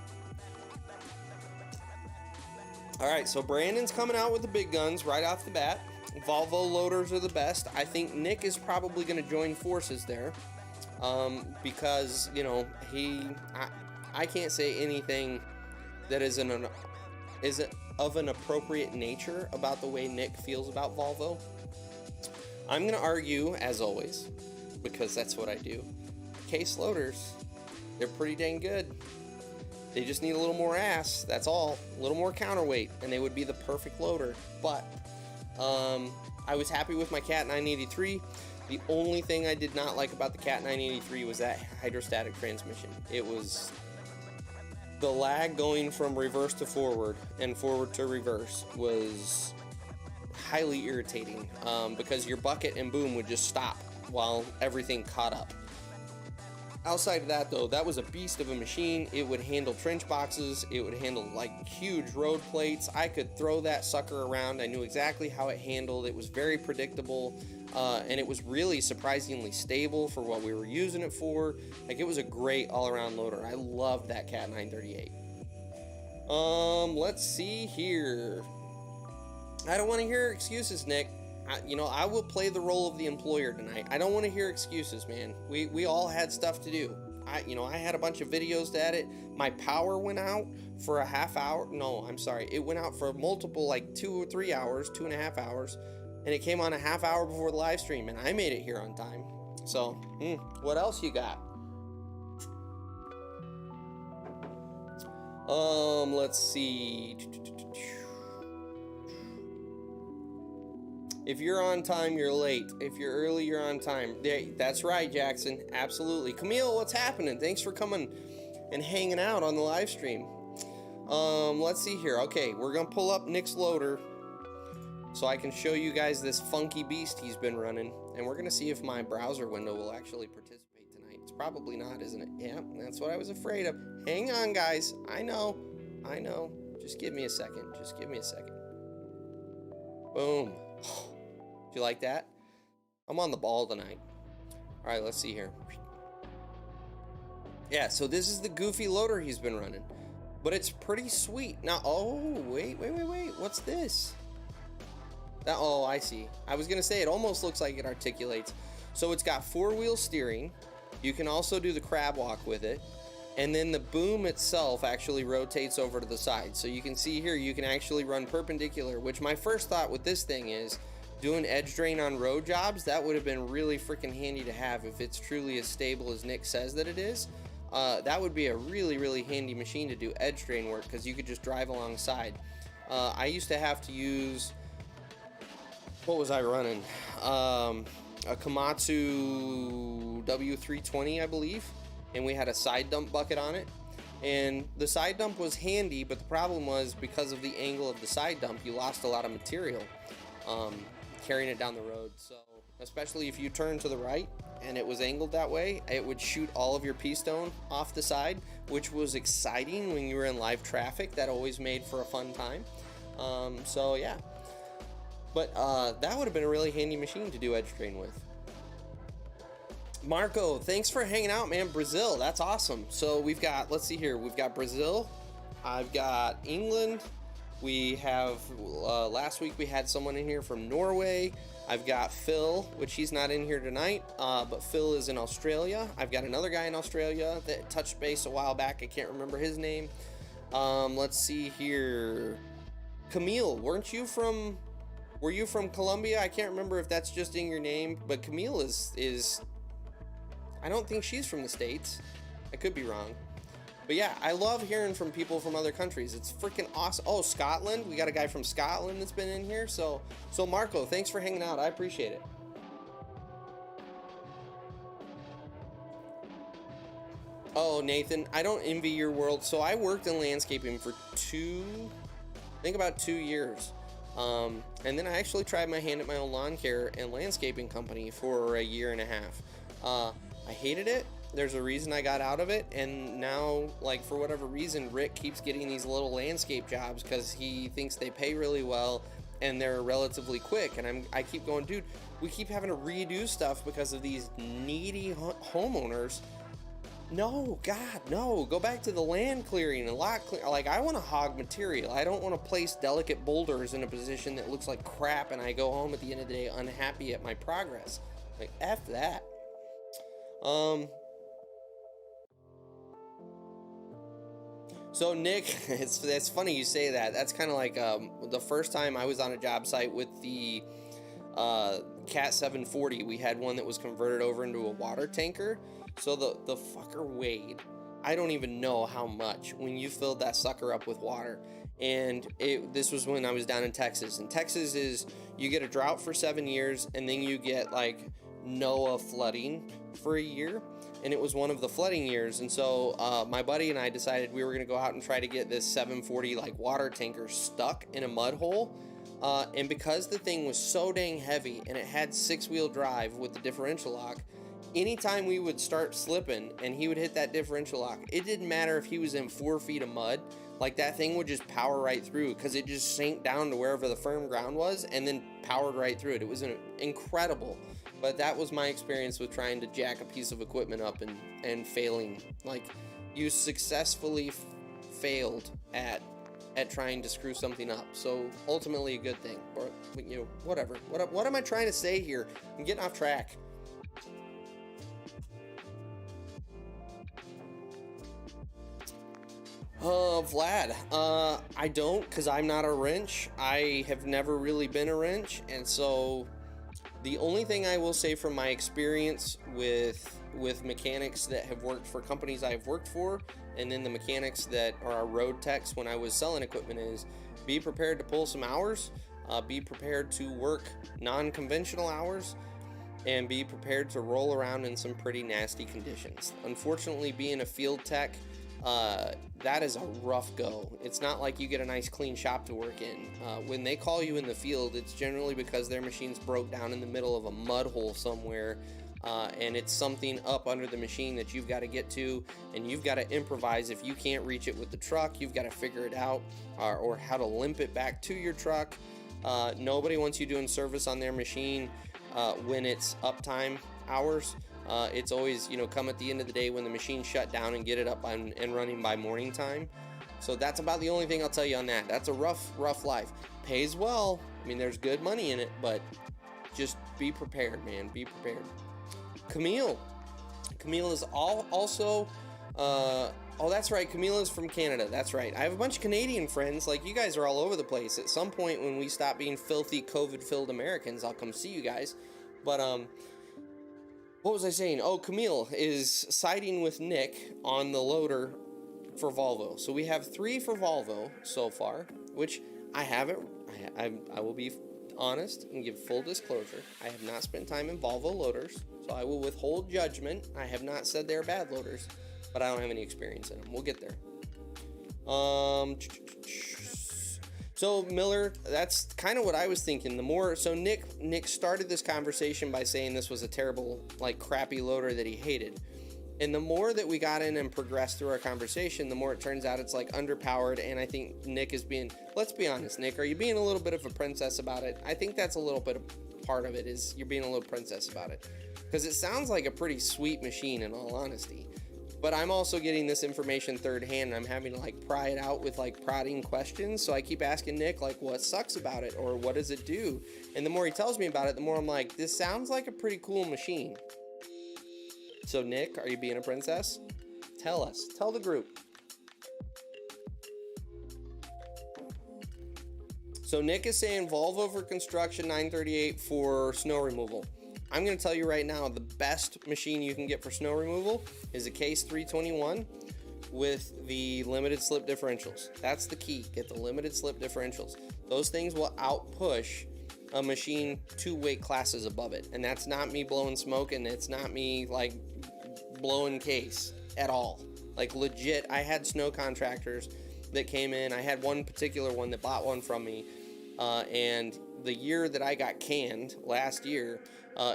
All right, so Brandon's coming out with the big guns right off the bat. Volvo loaders are the best. I think Nick is probably going to join forces there, because, you know, I can't say anything that isn't of an appropriate nature about the way Nick feels about Volvo. I'm going to argue, as always, because that's what I do. Case loaders, they're pretty dang good. They just need a little more ass, that's all. A little more counterweight, and they would be the perfect loader. But I was happy with my Cat 983. The only thing I did not like about the Cat 983 was that hydrostatic transmission. It was the lag going from reverse to forward and forward to reverse was highly irritating, because your bucket and boom would just stop while everything caught up. Outside of that, though, that was a beast of a machine. It would handle trench boxes. It would handle like huge road plates. I could throw that sucker around. I knew exactly how it handled. It was very predictable, and it was really surprisingly stable for what we were using it for. Like, it was a great all-around loader. I loved that Cat 938. Let's see here. I don't want to hear excuses, Nick. I will play the role of the employer tonight. I don't want to hear excuses, man. We all had stuff to do. I had a bunch of videos to edit. My power went out for a half hour. No, I'm sorry. It went out for multiple, like 2 or 3 hours, 2.5 hours. And it came on a half hour before the live stream, and I made it here on time. So, what else you got? Let's see. If you're on time, you're late. If you're early, you're on time. That's right, Jackson. Absolutely. Camille, what's happening? Thanks for coming and hanging out on the live stream. Let's see here. Okay, we're going to pull up Nick's loader so I can show you guys this funky beast he's been running. And we're going to see if my browser window will actually participate tonight. It's probably not, isn't it? Yeah, that's what I was afraid of. Hang on, guys. I know. Just give me a second. Just give me a second. Boom. Do you like that? I'm on the ball tonight. All right, let's see here. Yeah, so this is the goofy loader he's been running, but it's pretty sweet. Now, oh, wait. What's this? Oh, I see. I was going to say it almost looks like it articulates. So it's got 4-wheel steering. You can also do the crab walk with it. And then the boom itself actually rotates over to the side. So you can see here, you can actually run perpendicular, which my first thought with this thing is doing edge drain on road jobs. That would have been really freaking handy to have if it's truly as stable as Nick says that it is. That would be a really handy machine to do edge drain work, because you could just drive alongside. I used to have to use, what was I running? A Komatsu W320, I believe. And we had a side dump bucket on it, and the side dump was handy, but the problem was, because of the angle of the side dump, you lost a lot of material carrying it down the road. So especially if you turn to the right and it was angled that way, it would shoot all of your pistone off the side, which was exciting when you were in live traffic. That always made for a fun time. So yeah, but that would have been a really handy machine to do edge drain with. Marco, thanks for hanging out, man. Brazil, that's awesome. So we've got, let's see here, we've got Brazil, I've got England, we have, last week we had someone in here from Norway, I've got Phil, which he's not in here tonight, but Phil is in Australia. I've got another guy in Australia that touched base a while back, I can't remember his name. Let's see here, Camille, were you from Colombia? I can't remember if that's just in your name, but Camille is I don't think she's from the States. I could be wrong. But yeah, I love hearing from people from other countries. It's freaking awesome. Oh, Scotland. We got a guy from Scotland that's been in here. So Marco, thanks for hanging out. I appreciate it. Oh, Nathan, I don't envy your world. So I worked in landscaping for about 2 years. And then I actually tried my hand at my own lawn care and landscaping company for a year and a half. I hated it. There's a reason I got out of it, and now, like, for whatever reason, Rick keeps getting these little landscape jobs because he thinks they pay really well and they're relatively quick. And I keep going, dude, we keep having to redo stuff because of these needy homeowners. No, God, no. Go back to the land clearing and lot clear. Like, I want to hog material. I don't want to place delicate boulders in a position that looks like crap, and I go home at the end of the day unhappy at my progress. Like, F that. So Nick, it's funny you say that. That's kind of like the first time I was on a job site with the Cat 740. We had one that was converted over into a water tanker. So the fucker weighed, I don't even know how much, when you filled that sucker up with water. And this was when I was down in Texas. And Texas is, you get a drought for 7 years, and then you get like NOAA flooding for a year, and it was one of the flooding years. And so my buddy and I decided we were going to go out and try to get this 740 like water tanker stuck in a mud hole, and because the thing was so dang heavy and it had 6-wheel drive with the differential lock, anytime we would start slipping and he would hit that differential lock, it didn't matter if he was in 4 feet of mud, like that thing would just power right through, because it just sank down to wherever the firm ground was and then powered right through it. It was incredible. But that was my experience with trying to jack a piece of equipment up and failing. Like, you successfully failed at trying to screw something up. So ultimately a good thing. Or, you know, whatever. What am I trying to say here? I'm getting off track. Vlad, I don't, because I'm not a wrench. I have never really been a wrench, and so the only thing I will say from my experience with mechanics that have worked for companies I've worked for, and then the mechanics that are our road techs when I was selling equipment, is be prepared to pull some hours, be prepared to work non-conventional hours, and be prepared to roll around in some pretty nasty conditions. Unfortunately, being a field tech, that is a rough go. It's not like you get a nice clean shop to work in. When they call you in the field, it's generally because their machines broke down in the middle of a mud hole somewhere, and it's something up under the machine that you've got to get to, and you've got to improvise. If you can't reach it with the truck, you've got to figure it out, or how to limp it back to your truck. Nobody wants you doing service on their machine when it's uptime hours. It's always, come at the end of the day when the machine's shut down, and get it up and running by morning time. So that's about the only thing I'll tell you on that. That's a rough life. Pays well. I mean, there's good money in it, but just be prepared, man. Be prepared. Camille is also, oh, that's right. Camille is from Canada. That's right. I have a bunch of Canadian friends. Like, you guys are all over the place. At some point when we stop being filthy COVID-filled Americans, I'll come see you guys. But, what was I saying? Oh, Camille is siding with Nick on the loader for Volvo. So we have 3 for Volvo so far, which I haven't. I will be honest and give full disclosure. I have not spent time in Volvo loaders, so I will withhold judgment. I have not said they're bad loaders, but I don't have any experience in them. We'll get there. So Miller, that's kind of what I was thinking. Nick started this conversation by saying this was a terrible, crappy loader that he hated. And the more that we got in and progressed through our conversation, the more it turns out it's underpowered. And I think Nick is being, let's be honest, Nick, are you being a little bit of a princess about it? I think that's a little bit of part of it, is you're being a little princess about it. Because it sounds like a pretty sweet machine, in all honesty. But I'm also getting this information third hand, and I'm having to pry it out with prodding questions. So I keep asking Nick what sucks about it, or what does it do? And the more he tells me about it, the more I'm like, this sounds like a pretty cool machine. So Nick, are you being a princess? Tell us. Tell the group. So Nick is saying Volvo for construction, 938 for snow removal. I'm going to tell you right now, the best machine you can get for snow removal is a Case 321 with the limited slip differentials. That's the key. Get the limited slip differentials. Those things will outpush a machine 2 weight classes above it. And that's not me blowing smoke, and it's not me blowing case at all. Legit, I had snow contractors that came in. I had one particular one that bought one from me, and the year that I got canned last year,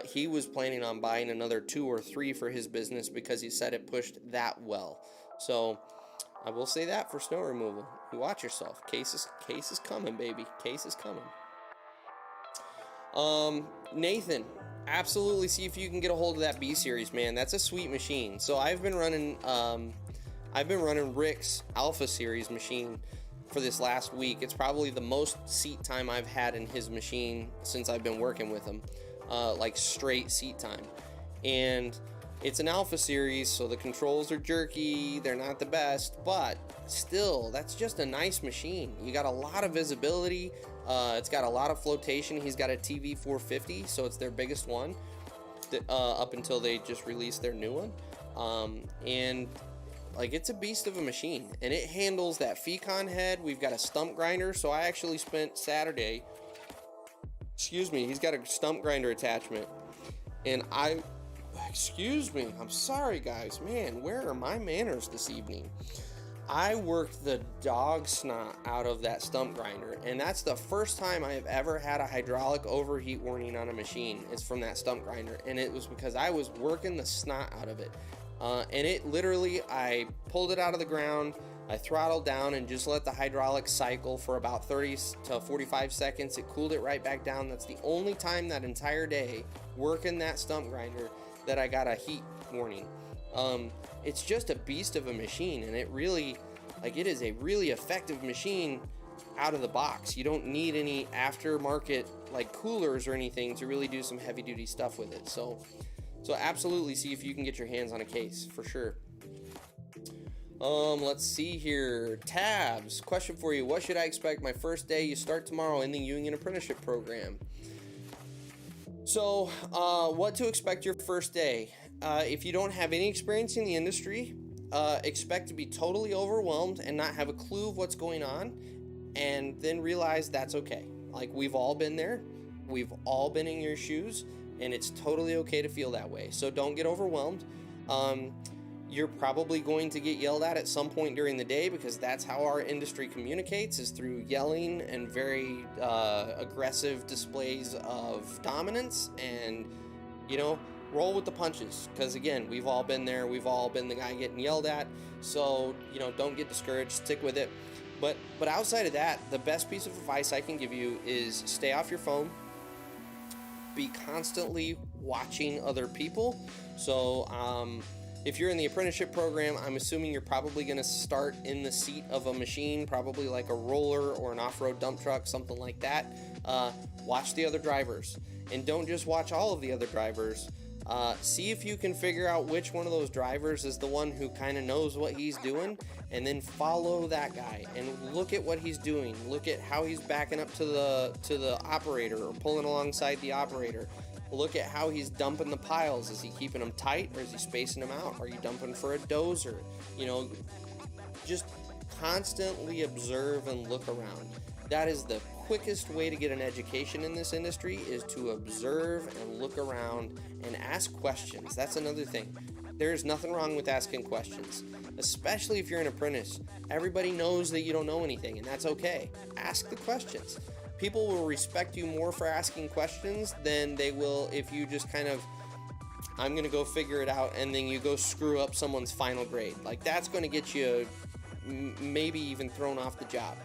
he was planning on buying another 2 or 3 for his business because he said it pushed that well. So I will say that for snow removal, you watch yourself. Case is coming, baby. Case is coming. Nathan, absolutely see if you can get a hold of that B series, man. That's a sweet machine. So I've been running Rick's Alpha series machine for this last week. It's probably the most seat time I've had in his machine since I've been working with him, straight seat time. And it's an Alpha series, so the controls are jerky. They're not the best, but still, that's just a nice machine. You got a lot of visibility. It's got a lot of flotation. He's got a TV 450, so it's their biggest one up until they just released their new one. And it's a beast of a machine, and it handles that Fecon head. We've got a stump grinder, so I actually spent Saturday, he's got a stump grinder attachment, and I'm sorry guys, man, where are my manners this evening? I worked the dog snot out of that stump grinder, and that's the first time I have ever had a hydraulic overheat warning on a machine. It's from that stump grinder, and it was because I was working the snot out of it. And it literally, I pulled it out of the ground, I throttled down and just let the hydraulic cycle for about 30 to 45 seconds. It cooled it right back down. That's the only time that entire day working that stump grinder that I got a heat warning. It's just a beast of a machine, and it really, it is a really effective machine out of the box. You don't need any aftermarket coolers or anything to really do some heavy duty stuff with it. So absolutely see if you can get your hands on a Case for sure. Let's see here. Tabs, question for you. What should I expect my first day? You start tomorrow in the Union Apprenticeship program. So, what to expect your first day? If you don't have any experience in the industry, expect to be totally overwhelmed and not have a clue of what's going on, and then realize that's okay. We've all been there. We've all been in your shoes, and it's totally okay to feel that way. So don't get overwhelmed. You're probably going to get yelled at some point during the day, because that's how our industry communicates, is through yelling and very aggressive displays of dominance. And roll with the punches, because again, we've all been there. We've all been the guy getting yelled at. So, don't get discouraged, stick with it. But outside of that, the best piece of advice I can give you is stay off your phone. Be constantly watching other people. So if you're in the apprenticeship program, I'm assuming you're probably going to start in the seat of a machine, probably like a roller or an off-road dump truck, something like that. Watch the other drivers, and don't just watch all of the other drivers. See if you can figure out which one of those drivers is the one who kind of knows what he's doing, and then follow that guy and look at what he's doing. Look at how he's backing up to the operator or pulling alongside the operator. Look at how he's dumping the piles. Is he keeping them tight, or is he spacing them out? Are you dumping for a dozer? Just constantly observe and look around. That is the quickest way to get an education in this industry, is to observe and look around and ask questions. That's another thing. There's nothing wrong with asking questions, especially if you're an apprentice. Everybody knows that you don't know anything, and that's okay. Ask the questions. People will respect you more for asking questions than they will if you just kind of, I'm going to go figure it out, and then you go screw up someone's final grade. Like, that's going to get you maybe even thrown off the job.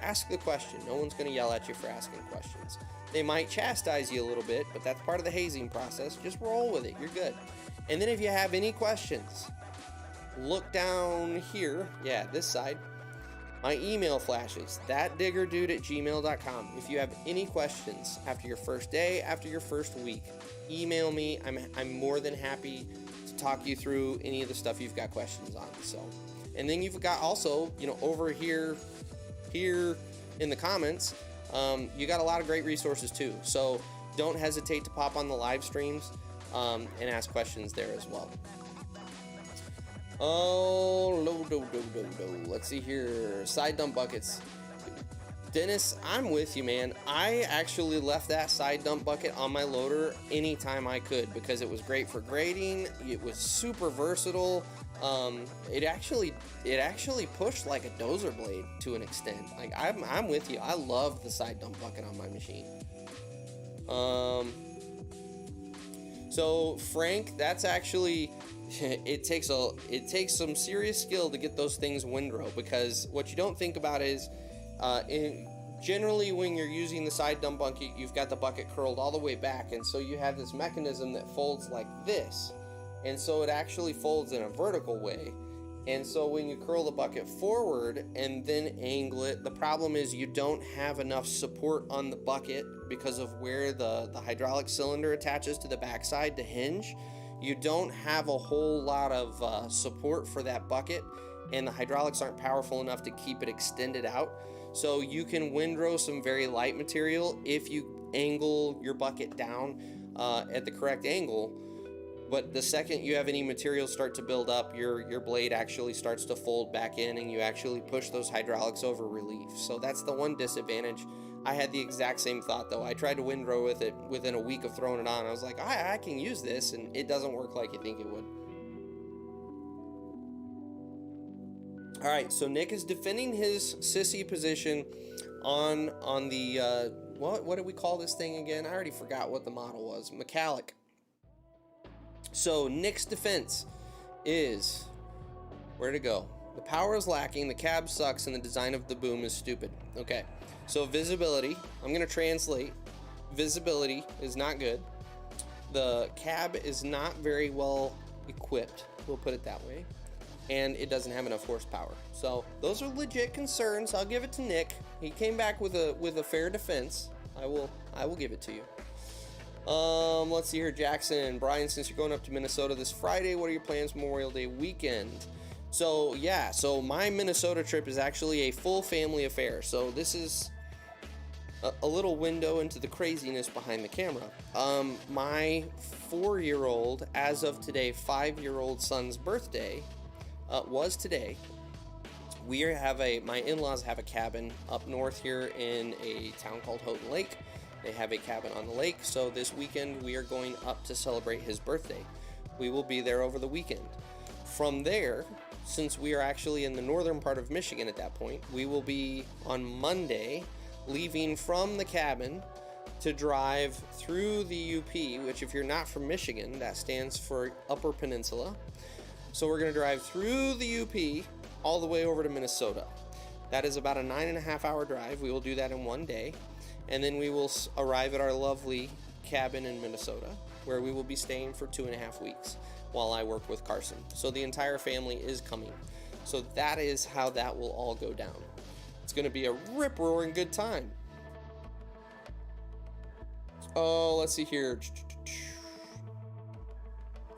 Ask the question. No one's going to yell at you for asking questions. They might chastise you a little bit, but that's part of the hazing process. Just roll with it. You're good. And then if you have any questions, look down here. Yeah, this side. My email flashes, thatdiggerdude@gmail.com. If you have any questions after your first day, after your first week, email me. I'm more than happy to talk you through any of the stuff you've got questions on. So, and then you've got also, over here in the comments, you got a lot of great resources too. So don't hesitate to pop on the live streams and ask questions there as well. Let's see here. Side dump buckets. Dennis, I'm with you, man. I actually left that side dump bucket on my loader anytime I could because it was great for grading. It was super versatile. It actually pushed like a dozer blade to an extent. Like, I'm with you. I love the side dump bucket on my machine. So Frank, that's actually, it takes some serious skill to get those things windrow, because what you don't think about is, generally when you're using the side dump bucket, you've got the bucket curled all the way back, and so you have this mechanism that folds like this, and so it actually folds in a vertical way. And so when you curl the bucket forward and then angle it, the problem is you don't have enough support on the bucket because of where the hydraulic cylinder attaches to the backside to hinge. You don't have a whole lot of support for that bucket, and the hydraulics aren't powerful enough to keep it extended out. So you can windrow some very light material if you angle your bucket down at the correct angle. But the second you have any material start to build up, your blade actually starts to fold back in, and you actually push those hydraulics over relief. So that's the one disadvantage. I had the exact same thought, though. I tried to windrow with it within a week of throwing it on. I was like, I can use this, and it doesn't work like you think it would. All right, so Nick is defending his sissy position on the, what did we call this thing again? I already forgot what the model was. McCallick. So Nick's defense is, where to go? The power is lacking, the cab sucks, and the design of the boom is stupid. Okay, so visibility, I'm going to translate. Visibility is not good. The cab is not very well equipped, we'll put it that way. And it doesn't have enough horsepower. So those are legit concerns. I'll give it to Nick. He came back with a fair defense. I will give it to you. Let's see here, Jackson. Brian, since you're going up to Minnesota this Friday, what are your plans Memorial Day weekend? So yeah, so my Minnesota trip is actually a full family affair. So this is a little window into the craziness behind the camera. My 4-year-old, as of today, 5-year-old son's birthday was today. My in-laws have a cabin up north here in a town called Houghton Lake. They have a cabin on the lake, so this weekend we are going up to celebrate his birthday. We will be there over the weekend. From there, since we are actually in the northern part of Michigan at that point, we will be on Monday leaving from the cabin to drive through the UP, which if you're not from Michigan, that stands for Upper Peninsula. So we're going to drive through the UP all the way over to Minnesota. That is about a 9.5 hour drive. We will do that in one day. And then we will arrive at our lovely cabin in Minnesota, where we will be staying for 2.5 weeks while I work with Carson. So the entire family is coming. So that is how that will all go down. It's going to be a rip-roaring good time. Oh, let's see here.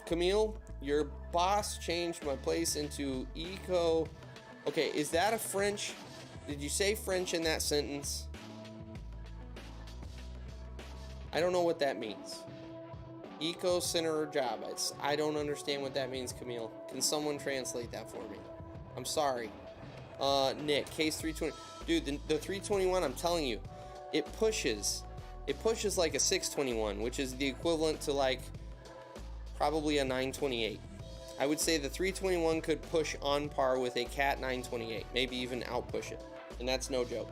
Camille, your boss changed my place into eco. Okay, is that a French? Did you say French in that sentence? I don't know what that means. Eco center job. I don't understand what that means, Camille. Can someone translate that for me? I'm sorry. Nick, case 320. Dude, the 321, I'm telling you, it pushes like a 621, which is the equivalent to like probably a 928. I would say the 321 could push on par with a Cat 928, maybe even outpush it, and that's no joke.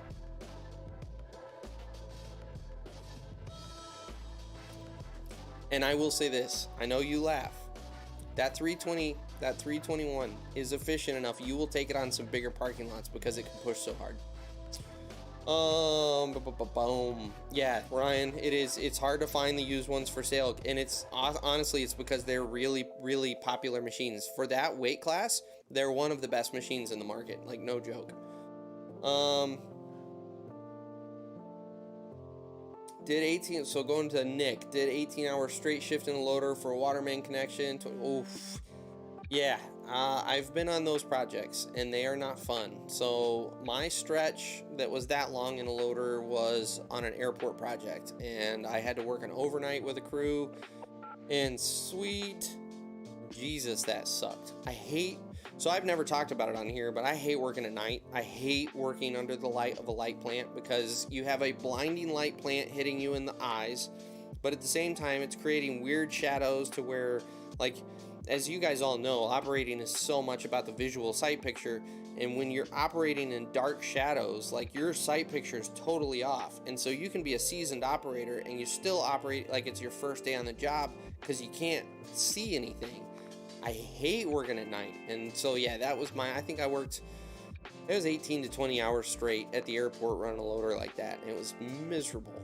And I will say this, I know you laugh. That 321 is efficient enough. You will take it on some bigger parking lots because it can push so hard. Yeah, Ryan, it's hard to find the used ones for sale, and it's honestly it's because they're really, really popular machines. For that weight class, they're one of the best machines in the market, like no joke. Did 18, so going to Nick, did 18 hours straight shift in a loader for a water main connection. Oof. Yeah, I've been on those projects and they are not fun. So my stretch that was that long in a loader was on an airport project, and I had to work an overnight with a crew, and sweet Jesus, that sucked. So I've never talked about it on here, but I hate working at night. I hate working under the light of a light plant because you have a blinding light plant hitting you in the eyes, but at the same time, it's creating weird shadows to where, like, as you guys all know, operating is so much about the visual sight picture, and when you're operating in dark shadows, like, your sight picture is totally off, and so you can be a seasoned operator and you still operate like it's your first day on the job because you can't see anything. I hate working at night, and so yeah, that was I think I worked, it was 18 to 20 hours straight at the airport running a loader like that, and it was miserable.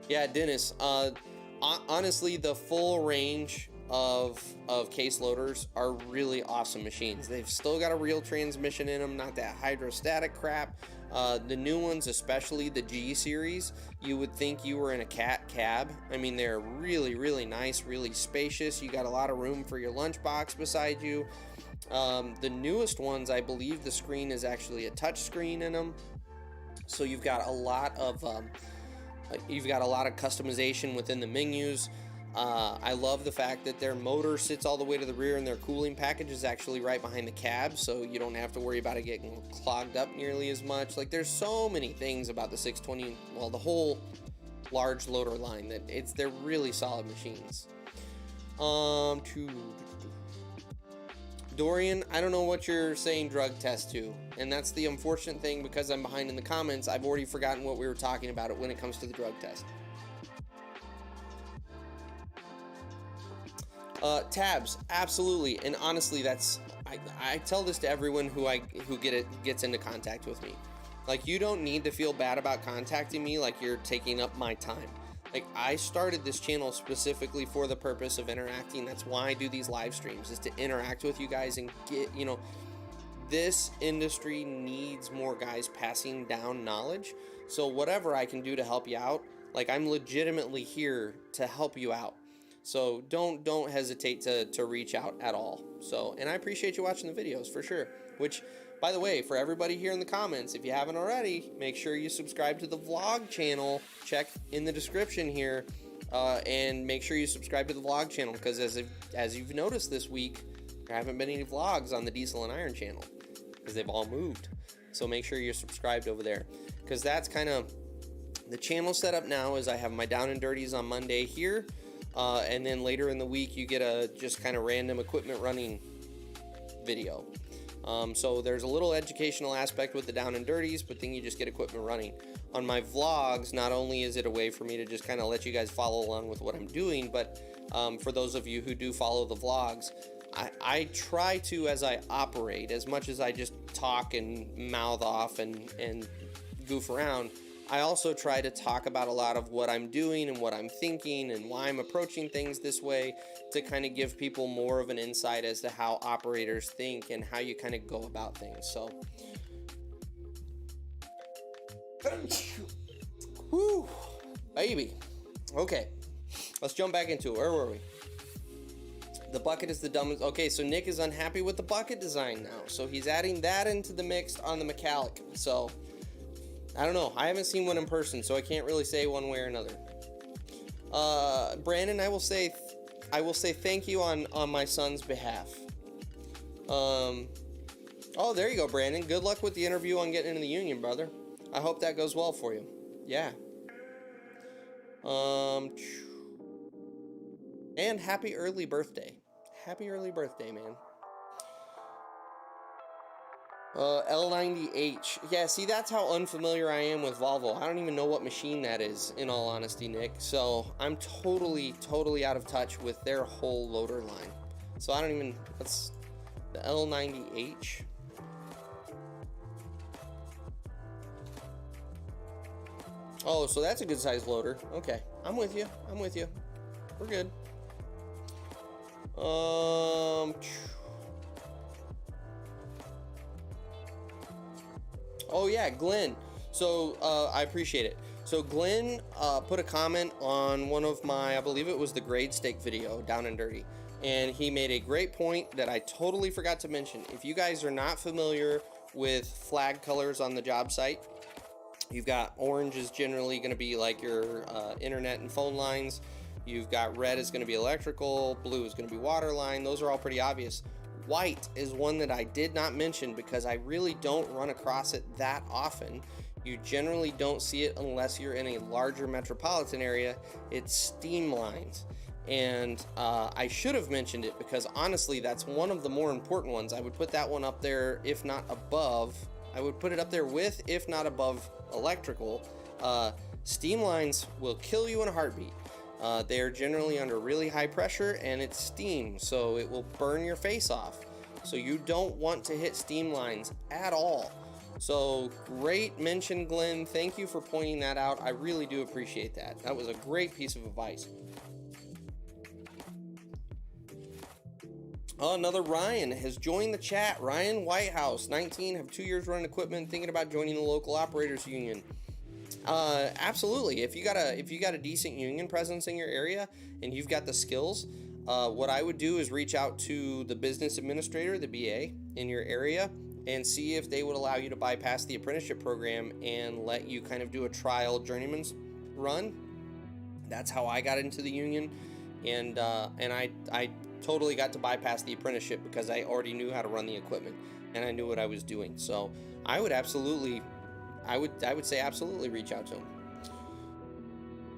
Yeah, Dennis, honestly, the full range of case loaders are really awesome machines. They've still got a real transmission in them, not that hydrostatic crap. The new ones, especially the G series, you would think you were in a Cat cab. I mean, they're really, really nice, really spacious. You got a lot of room for your lunchbox beside you. The newest ones, I believe the screen is actually a touch screen in them. So you've got a lot of customization within the menus. I love the fact that their motor sits all the way to the rear and their cooling package is actually right behind the cab, so you don't have to worry about it getting clogged up nearly as much. Like, there's so many things about the 620, well, the whole large loader line, that they're really solid machines. Dorian, I don't know what you're saying drug test to, and that's the unfortunate thing, because I'm behind in the comments. I've already forgotten what we were talking about when it comes to the drug test. Tabs, absolutely, and honestly, I tell this to everyone who gets into contact with me. Like, you don't need to feel bad about contacting me like you're taking up my time. Like, I started this channel specifically for the purpose of interacting. That's why I do these live streams, is to interact with you guys and get, this industry needs more guys passing down knowledge. So whatever I can do to help you out, like, I'm legitimately here to help you out. So don't hesitate to reach out at all. So, and I appreciate you watching the videos for sure. Which, by the way, for everybody here in the comments, if you haven't already, make sure you subscribe to the vlog channel. Check in the description here, and make sure you subscribe to the vlog channel, because as you've noticed this week, there haven't been any vlogs on the Diesel and Iron channel because they've all moved. So make sure you're subscribed over there, because that's kind of the channel setup now. Is I have my Down and Dirties on Monday here. And then later in the week, you get a just kind of random equipment running video. So there's a little educational aspect with the down and dirties, but then you just get equipment running. On my vlogs, not only is it a way for me to just kind of let you guys follow along with what I'm doing, but for those of you who do follow the vlogs, I try to, as I operate, as much as I just talk and mouth off and goof around, I also try to talk about a lot of what I'm doing and what I'm thinking and why I'm approaching things this way, to kind of give people more of an insight as to how operators think and how you kind of go about things. So, whew, baby. Okay, let's jump back into it. Where were we? The bucket is the dumbest. Okay, so Nick is unhappy with the bucket design now, so he's adding that into the mix on the Metallic. So I don't know. I haven't seen one in person, so I can't really say one way or another. Brandon, I will say thank you on my son's behalf. Oh, there you go, Brandon. Good luck with the interview on getting into the union, brother. I hope that goes well for you. Yeah. And happy early birthday. Happy early birthday, man. L90H. Yeah, see, that's how unfamiliar I am with Volvo. I don't even know what machine that is, in all honesty, Nick. So I'm totally out of touch with their whole loader line. So I don't even, what's the L90H? Oh, so that's a good size loader. Okay, I'm with you. We're good. Oh yeah, Glenn. So I appreciate it. So Glenn put a comment on one of my, I believe it was the grade stake video, Down and Dirty, and he made a great point that I totally forgot to mention. If you guys are not familiar with flag colors on the job site, you've got orange is generally going to be like your internet and phone lines. You've got red is going to be electrical, blue is going to be water line. Those are all pretty obvious. White is one that I did not mention because I really don't run across it that often. You generally don't see it unless you're in a larger metropolitan area. It's steam lines. And I should have mentioned it because honestly, that's one of the more important ones. I would put that one up there, if not above. I would put it up there with, if not above, electrical. Steam lines will kill you in a heartbeat. They are generally under really high pressure and it's steam, so it will burn your face off. So you don't want to hit steam lines at all. So great mention, Glenn. Thank you for pointing that out. I really do appreciate that. That was a great piece of advice. Oh, another Ryan has joined the chat. Ryan Whitehouse, 19, have 2 years running equipment, thinking about joining the local operators union. Absolutely. If you got a decent union presence in your area and you've got the skills, what I would do is reach out to the business administrator, the BA in your area, and see if they would allow you to bypass the apprenticeship program and let you kind of do a trial journeyman's run. That's how I got into the union, and I totally got to bypass the apprenticeship because I already knew how to run the equipment and I knew what I was doing. So I would say absolutely reach out to him.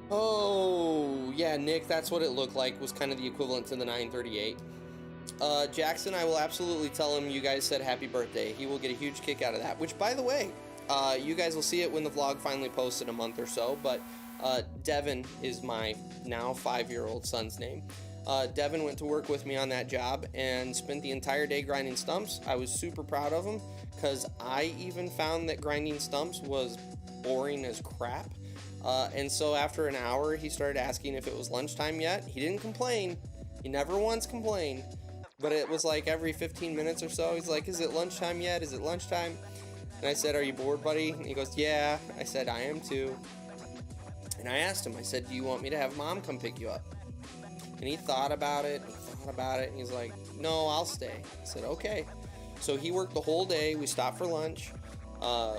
Oh, yeah, Nick, that's what it looked like, was kind of the equivalent to the 938. Jackson, I will absolutely tell him you guys said happy birthday. He will get a huge kick out of that, which, by the way, you guys will see it when the vlog finally posts in a month or so, but Devin is my now 5-year-old son's name. Devin went to work with me on that job and spent the entire day grinding stumps. I was super proud of him because I even found that grinding stumps was boring as crap. And so after an hour, he started asking if it was lunchtime yet. He didn't complain. He never once complained. But it was like every 15 minutes or so, he's like, is it lunchtime yet? Is it lunchtime? And I said, are you bored, buddy? And he goes, yeah. I said, I am too. And I asked him, I said, do you want me to have mom come pick you up? And he thought about it, and he's like, no, I'll stay. I said, okay. So he worked the whole day. We stopped for lunch.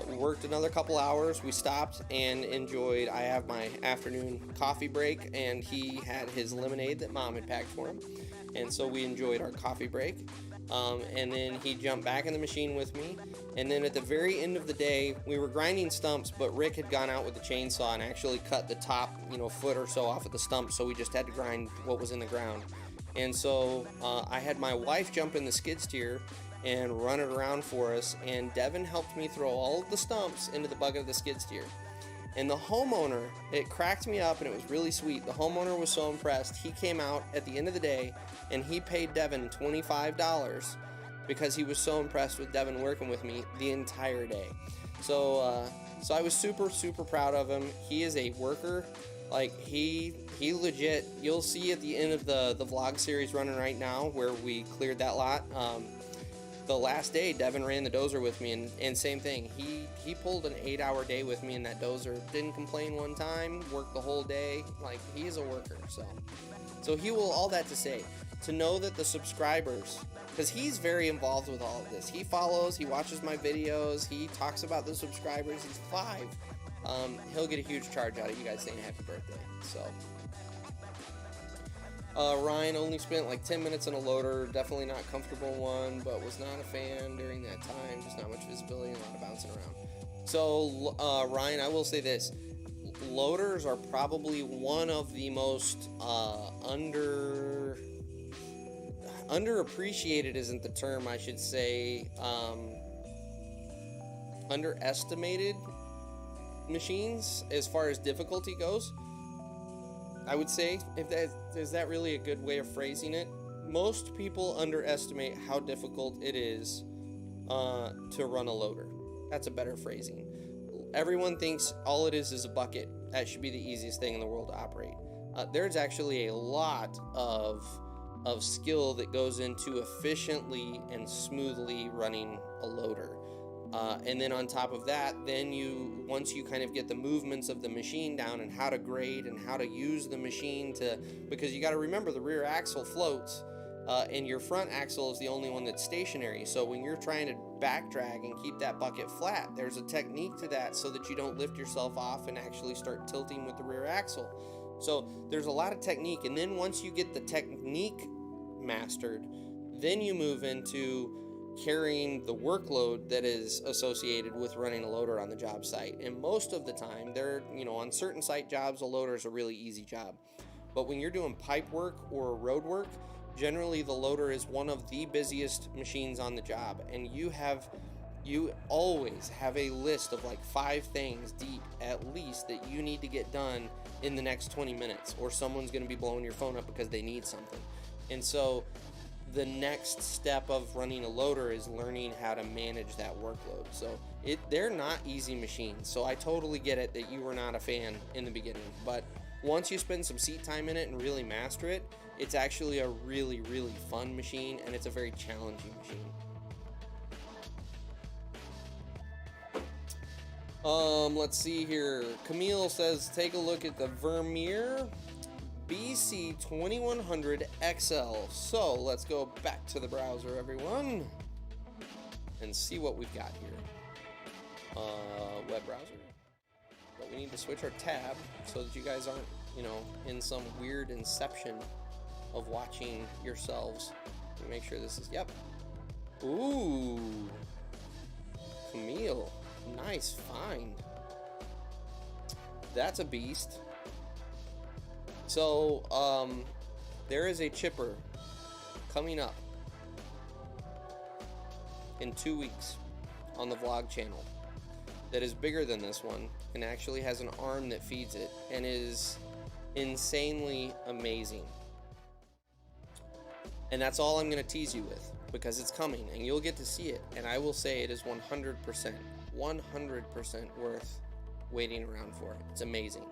We worked another couple hours. We stopped and enjoyed. I have my afternoon coffee break, and he had his lemonade that mom had packed for him. And so we enjoyed our coffee break. And then he jumped back in the machine with me. And then at the very end of the day, we were grinding stumps, but Rick had gone out with the chainsaw and actually cut the top, foot or so off of the stump. So we just had to grind what was in the ground. And so I had my wife jump in the skid steer, and run it around for us. And Devin helped me throw all of the stumps into the bucket of the skid steer. And the homeowner, it cracked me up, and it was really sweet. The homeowner was so impressed. He came out at the end of the day, and he paid Devin $25 because he was so impressed with Devin working with me the entire day. So I was super, super proud of him. He is a worker. Like, he legit, you'll see at the end of the vlog series running right now where we cleared that lot. The last day, Devin ran the dozer with me, and same thing. He pulled an 8-hour day with me in that dozer. Didn't complain one time. Worked the whole day. Like, he is a worker. So he will. All that to say, to know that the subscribers, because he's very involved with all of this. He follows. He watches my videos. He talks about the subscribers. He's 5. He'll get a huge charge out of you guys saying happy birthday. So. Ryan only spent like 10 minutes in a loader, definitely not comfortable one, but was not a fan during that time, just not much visibility and a lot of bouncing around. So, Ryan, I will say this, loaders are probably one of the most underappreciated isn't the term, I should say, underestimated machines as far as difficulty goes. I would say, is that really a good way of phrasing it? Most people underestimate how difficult it is to run a loader. That's a better phrasing. Everyone thinks all it is a bucket. That should be the easiest thing in the world to operate. There's actually a lot of skill that goes into efficiently and smoothly running a loader. And then on top of that, then once you kind of get the movements of the machine down and how to grade and how to use the machine because you got to remember the rear axle floats, and your front axle is the only one that's stationary. So when you're trying to back drag and keep that bucket flat, there's a technique to that so that you don't lift yourself off and actually start tilting with the rear axle. So there's a lot of technique. And then once you get the technique mastered, then you move into carrying the workload that is associated with running a loader on the job site. And most of the time, on certain site jobs, a loader is a really easy job. But when you're doing pipe work or road work, generally the loader is one of the busiest machines on the job. And you always have a list of like 5 things deep at least that you need to get done in the next 20 minutes, or someone's going to be blowing your phone up because they need something. And so the next step of running a loader is learning how to manage that workload. So they're not easy machines. So I totally get it that you were not a fan in the beginning. But once you spend some seat time in it and really master it, it's actually a really, really fun machine, and it's a very challenging machine. Let's see here. Camille says, take a look at the Vermeer BC 2100 XL. So let's go back to the browser, everyone, and see what we've got here. Web browser. But we need to switch our tab so that you guys aren't, in some weird inception of watching yourselves. Let me make sure this is, yep. Ooh. Camille. Nice find. That's a beast. So, there is a chipper coming up in 2 weeks on the vlog channel that is bigger than this one and actually has an arm that feeds it and is insanely amazing. And that's all I'm going to tease you with, because it's coming and you'll get to see it. And I will say it is 100% worth waiting around for. It's amazing.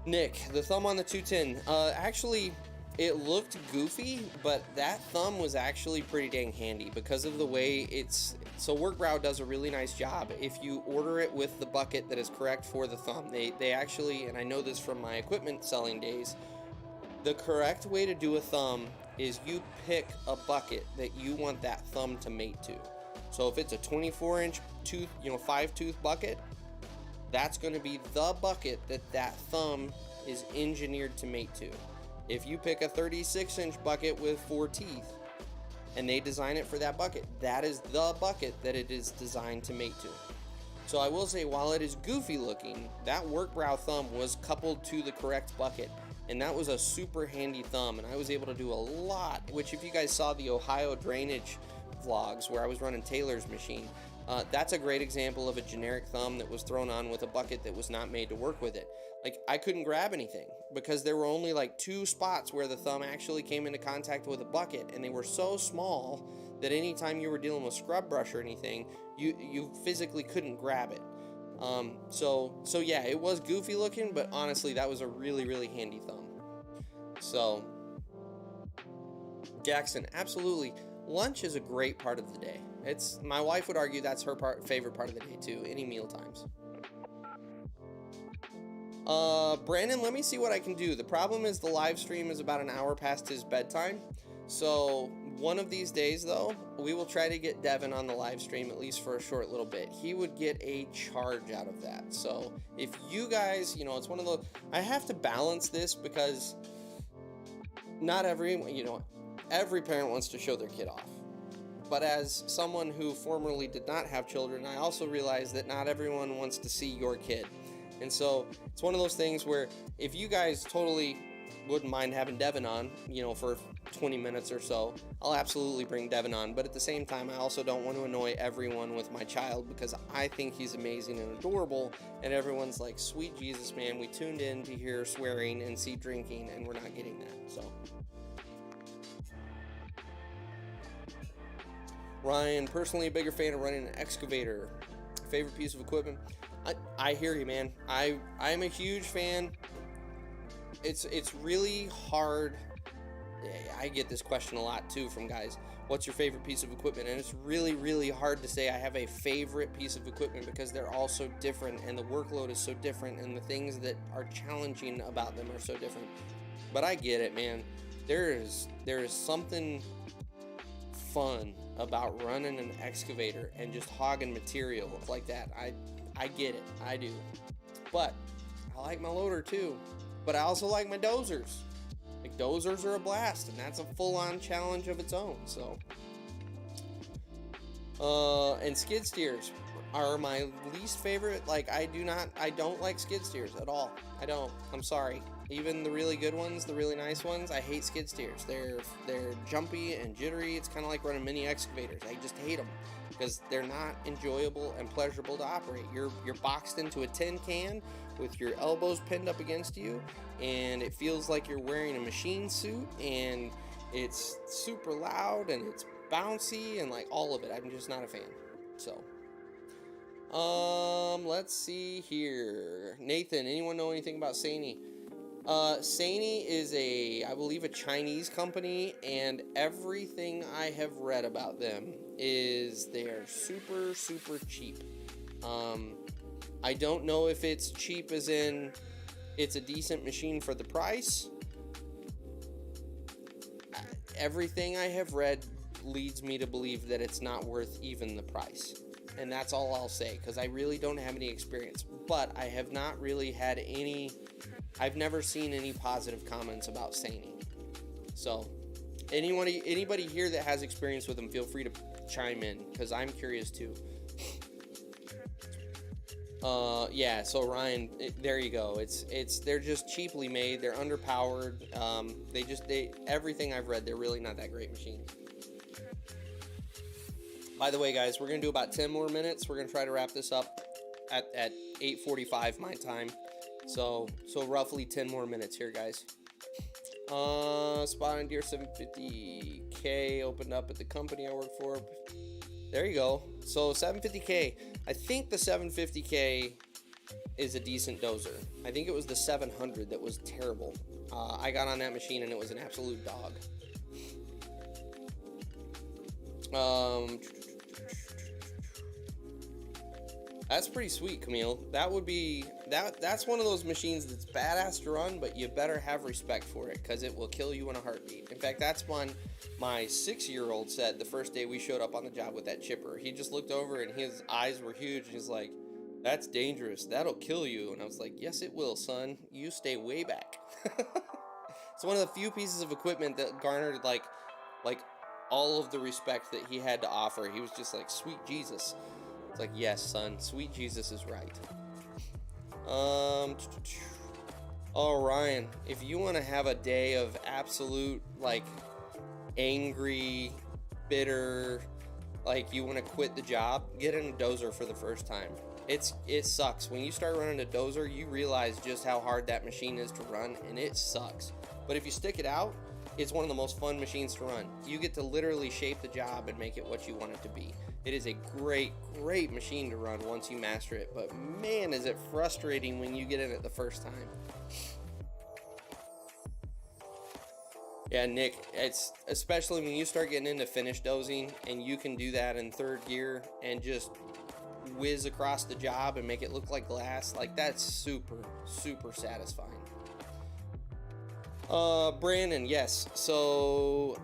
Nick, the thumb on the 210, actually it looked goofy, but that thumb was actually pretty dang handy because of the way so Workbrow does a really nice job. If you order it with the bucket that is correct for the thumb, they actually, and I know this from my equipment selling days, the correct way to do a thumb is you pick a bucket that you want that thumb to mate to. So if it's a 24-inch tooth, 5-tooth bucket, that's going to be the bucket that thumb is engineered to mate to. If you pick a 36-inch bucket with 4 teeth and they design it for that bucket, that is the bucket that it is designed to mate to. So I will say, while it is goofy looking, that Workbrow thumb was coupled to the correct bucket. and that was a super handy thumb, and I was able to do a lot, which if you guys saw the Ohio drainage vlogs where I was running Taylor's machine, that's a great example of a generic thumb that was thrown on with a bucket that was not made to work with it. Like, I couldn't grab anything because there were only like 2 spots where the thumb actually came into contact with a bucket, and they were so small that anytime you were dealing with scrub brush or anything, you physically couldn't grab it. So yeah, it was goofy looking, but honestly, that was a really, really handy thumb. So, Jackson, absolutely. Lunch is a great part of the day. My wife would argue that's her favorite part of the day too, any meal times. Brandon, let me see what I can do. The problem is the live stream is about an hour past his bedtime. So one of these days, though, we will try to get Devin on the live stream, at least for a short little bit. He would get a charge out of that. So if you guys, it's one of those, I have to balance this because not every parent wants to show their kid off. But as someone who formerly did not have children, I also realize that not everyone wants to see your kid. And so it's one of those things where if you guys totally wouldn't mind having Devin on, for 20 minutes or so, I'll absolutely bring Devin on. But at the same time, I also don't want to annoy everyone with my child because I think he's amazing and adorable. And everyone's like, sweet Jesus, man, we tuned in to hear swearing and see drinking, and we're not getting that. So, Ryan, personally a bigger fan of running an excavator. Favorite piece of equipment? I hear you, man. I'm a huge fan. It's really hard. I get this question a lot too from guys. What's your favorite piece of equipment? And it's really, really hard to say I have a favorite piece of equipment because they're all so different and the workload is so different and the things that are challenging about them are so different. But I get it, man. There is something fun about running an excavator and just hogging material like that. I get it. I do. But I like my loader too. But I also like my dozers. Like, dozers are a blast, and that's a full-on challenge of its own. So, and skid steers are my least favorite. Like, I don't like skid steers at all. I don't. I'm sorry. Even the really good ones, the really nice ones, I hate skid steers. They're jumpy and jittery. It's kind of like running mini excavators. I just hate them because they're not enjoyable and pleasurable to operate. You're boxed into a tin can with your elbows pinned up against you, and it feels like you're wearing a machine suit, and it's super loud and it's bouncy and like all of it. I'm just not a fan. So, let's see here. Nathan, anyone know anything about Sany? Sany is I believe a Chinese company, and everything I have read about them is they're super, super cheap. I don't know if it's cheap as in it's a decent machine for the price. Everything I have read leads me to believe that it's not worth even the price. And that's all I'll say, because I really don't have any experience. But I have not really had I've never seen any positive comments about Sany. So, anybody here that has experience with them, feel free to chime in, because I'm curious too. Yeah, so Ryan, there you go. They're just cheaply made. They're underpowered. Everything I've read, they're really not that great machines. By the way, guys, we're going to do about 10 more minutes. We're going to try to wrap this up at 8:45 my time. So roughly 10 more minutes here, guys. Spot on Deer 750K opened up at the company I work for. There you go. So 750K. I think the 750K is a decent dozer. I think it was the 700 that was terrible. I got on that machine and it was an absolute dog. That's pretty sweet, Camille. That's one of those machines that's badass to run, but you better have respect for it because it will kill you in a heartbeat. In fact, that's one my 6-year-old said the first day we showed up on the job with that chipper. He just looked over and his eyes were huge. He's like, "That's dangerous. That'll kill you." And I was like, "Yes, it will, son. You stay way back." It's one of the few pieces of equipment that garnered like all of the respect that he had to offer. He was just like, "Sweet Jesus." It's like, "Yes, son, sweet Jesus is right." Oh, Ryan, if you want to have a day of absolute, like, angry, bitter, like you want to quit the job, get in a dozer for the first time. It sucks. When you start running a dozer, you realize just how hard that machine is to run, and it sucks. But if you stick it out, it's one of the most fun machines to run. You get to literally shape the job and make it what you want it to be. It is a great, great machine to run once you master it, but man, is it frustrating when you get in it the first time. Yeah, Nick, it's especially when you start getting into finish dozing and you can do that in third gear and just whiz across the job and make it look like glass. Like, that's super, super satisfying. Brandon, yes. So,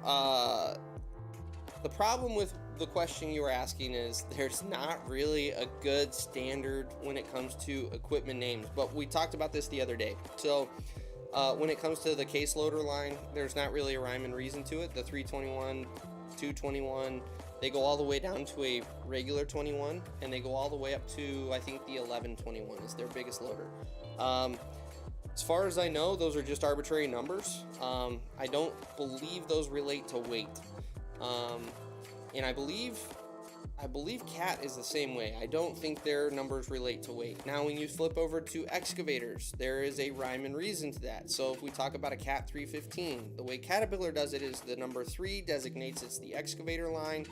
the problem with the question you were asking is there's not really a good standard when it comes to equipment names, but we talked about this the other day. So, when it comes to the case loader line, there's not really a rhyme and reason to it. The 321, 221, they go all the way down to a regular 21, and they go all the way up to, I think, the 1121 is their biggest loader. As far as I know, those are just arbitrary numbers. I don't believe those relate to weight. And I believe CAT is the same way. I don't think their numbers relate to weight. Now, when you flip over to excavators, there is a rhyme and reason to that. So if we talk about a CAT 315, the way Caterpillar does it is the number 3 designates it's the excavator line,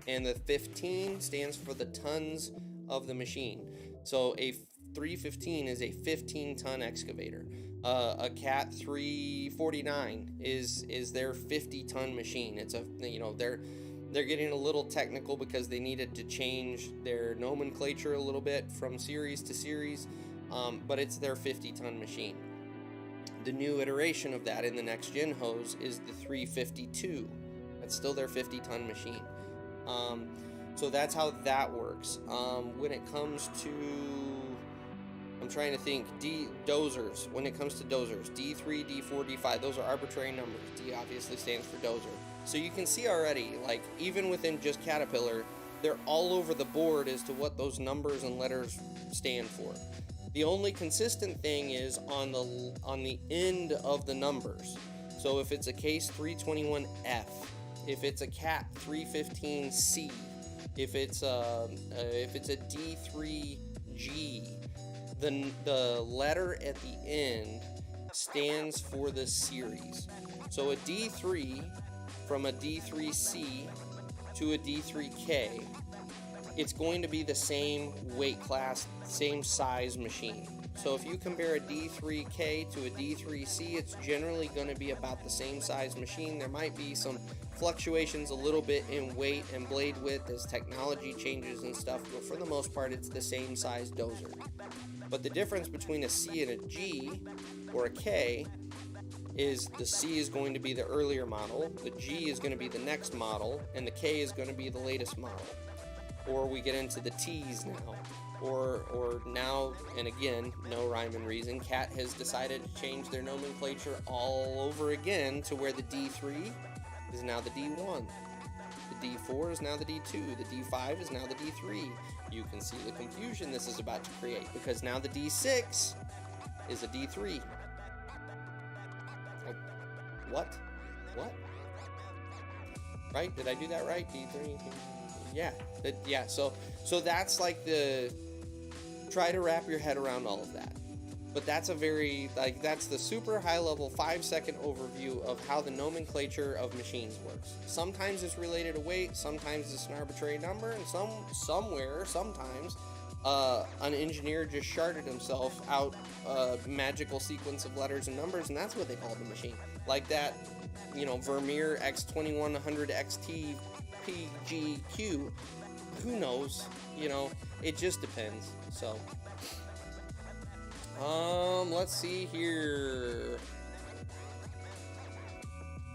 and the 15 stands for the tons of the machine. So a 315 is a 15-ton excavator. A CAT 349 is their 50-ton machine. It's they're getting a little technical because they needed to change their nomenclature a little bit from series to series, but it's their 50-ton machine. The new iteration of that in the next gen hose is the 352. That's still their 50-ton machine. So that's how that works. When it comes to, I'm trying to think, dozers. When it comes to dozers, D3, D4, D5, those are arbitrary numbers. D obviously stands for dozer. So you can see already, like, even within just Caterpillar, they're all over the board as to what those numbers and letters stand for. The only consistent thing is on the end of the numbers. So if it's a case 321F, if it's a CAT 315C, if it's a D3G, the letter at the end stands for the series. So a D3 from a D3C to a D3K, it's going to be the same weight class, same size machine. So if you compare a D3K to a D3C, it's generally going to be about the same size machine. There might be some fluctuations a little bit in weight and blade width as technology changes and stuff, but for the most part, it's the same size dozer. But the difference between a C and a G or a K is the C is going to be the earlier model, the G is going to be the next model, and the K is going to be the latest model. Or we get into the T's now, or now, and again, no rhyme and reason, CAT has decided to change their nomenclature all over again to where the D3 is now the D1, the D4 is now the D2, the D5 is now the D3. You can see the confusion this is about to create, because now the D6 is a D3. What? Right? Did I do that right? D3? Yeah. So that's like try to wrap your head around all of that. But that's that's the super high level 5-second overview of how the nomenclature of machines works. Sometimes it's related to weight, sometimes it's an arbitrary number, and sometimes an engineer just sharded himself out a magical sequence of letters and numbers, and that's what they called the machine. Like that, Vermeer X2100 XT PGQ. Who knows? It just depends. So, let's see here.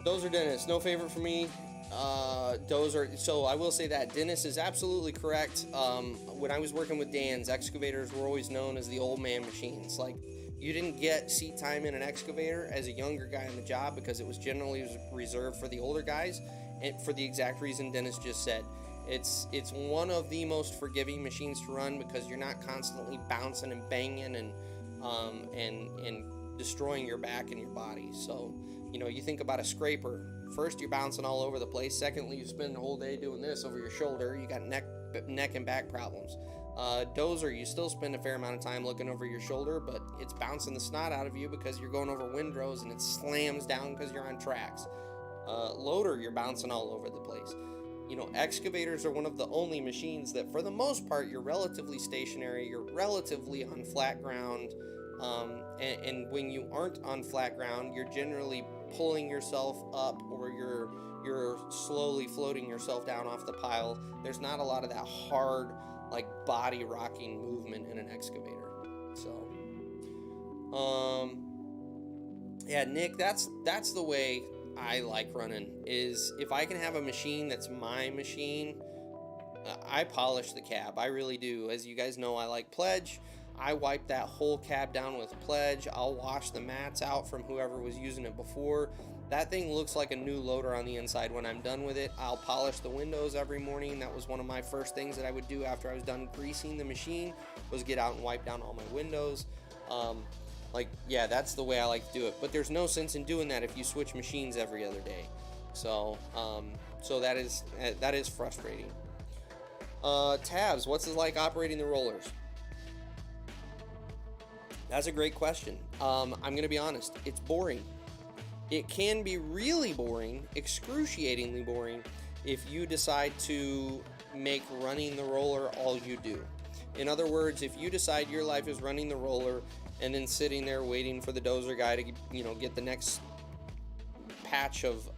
Dozer Dennis, no favorite for me. So I will say that Dennis is absolutely correct. When I was working with Dan's, excavators were always known as the old man machines. Like, you didn't get seat time in an excavator as a younger guy on the job because it was generally reserved for the older guys, and for the exact reason Dennis just said. It's one of the most forgiving machines to run because you're not constantly bouncing and banging and destroying your back and your body. So, you think about a scraper. First, you're bouncing all over the place. Secondly, you spend the whole day doing this over your shoulder. You got neck and back problems. Dozer, you still spend a fair amount of time looking over your shoulder, but it's bouncing the snot out of you because you're going over windrows and it slams down because you're on tracks. Loader, you're bouncing all over the place. Excavators are one of the only machines that, for the most part, you're relatively stationary, you're relatively on flat ground, and when you aren't on flat ground, you're generally pulling yourself up, or you're slowly floating yourself down off the pile. There's not a lot of that hard, like, body rocking movement in an excavator. So, yeah, Nick, that's the way I like running, is if I can have a machine that's my machine. I polish the cab, I really do. As you guys know, I like Pledge. I wipe that whole cab down with Pledge. I'll wash the mats out from whoever was using it before. That thing looks like a new loader on the inside when I'm done with it. I'll polish the windows every morning. That was one of my first things that I would do after I was done greasing the machine, was get out and wipe down all my windows. Yeah, that's the way I like to do it. But there's no sense in doing that if you switch machines every other day. So that is frustrating. Tabs, what's it like operating the rollers? That's a great question. I'm going to be honest. It's boring. It can be really boring, excruciatingly boring, if you decide to make running the roller all you do. In other words, if you decide your life is running the roller and then sitting there waiting for the dozer guy to, get the next patch of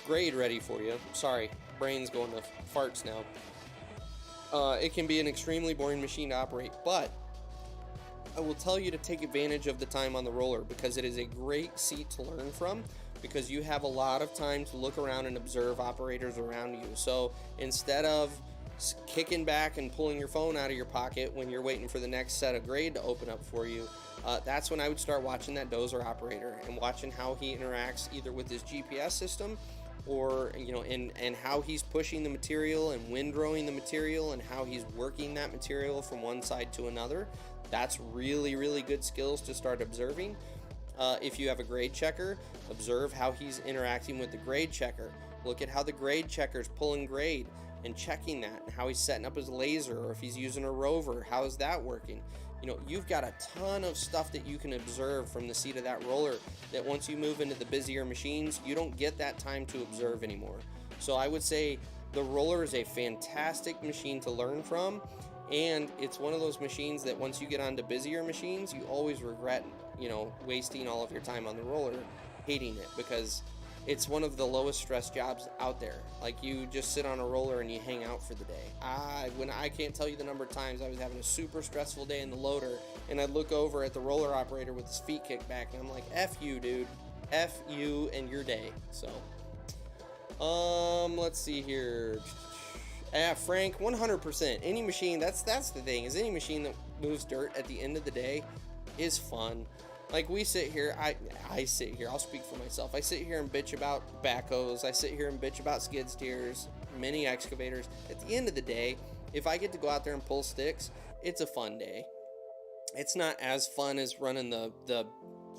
grade ready for you. Sorry, brain's going to farts now. It can be an extremely boring machine to operate, but I will tell you to take advantage of the time on the roller, because it is a great seat to learn from, because you have a lot of time to look around and observe operators around you. So instead of kicking back and pulling your phone out of your pocket when you're waiting for the next set of grade to open up for you, that's when I would start watching that dozer operator and watching how he interacts either with his GPS system, or and how he's pushing the material and windrowing the material, and how he's working that material from one side to another. That's really, really good skills to start observing. If you have a grade checker, observe how he's interacting with the grade checker. Look at how the grade checker's pulling grade and checking that, and how he's setting up his laser, or if he's using a rover, how is that working? You've got a ton of stuff that you can observe from the seat of that roller that once you move into the busier machines, you don't get that time to observe anymore. So I would say the roller is a fantastic machine to learn from, and it's one of those machines that once you get onto busier machines, you always regret, wasting all of your time on the roller, hating it, because it's one of the lowest stress jobs out there. Like, you just sit on a roller and you hang out for the day. I can't tell you the number of times I was having a super stressful day in the loader, and I'd look over at the roller operator with his feet kicked back, and I'm like, F you, dude. F you and your day. So, let's see here. Frank, 100%. Any machine, that's the thing, is any machine that moves dirt at the end of the day is fun. Like, we sit here, I sit here, I'll speak for myself. I sit here and bitch about backhoes. I sit here and bitch about skid steers, mini excavators. At the end of the day, if I get to go out there and pull sticks, it's a fun day. It's not as fun as running the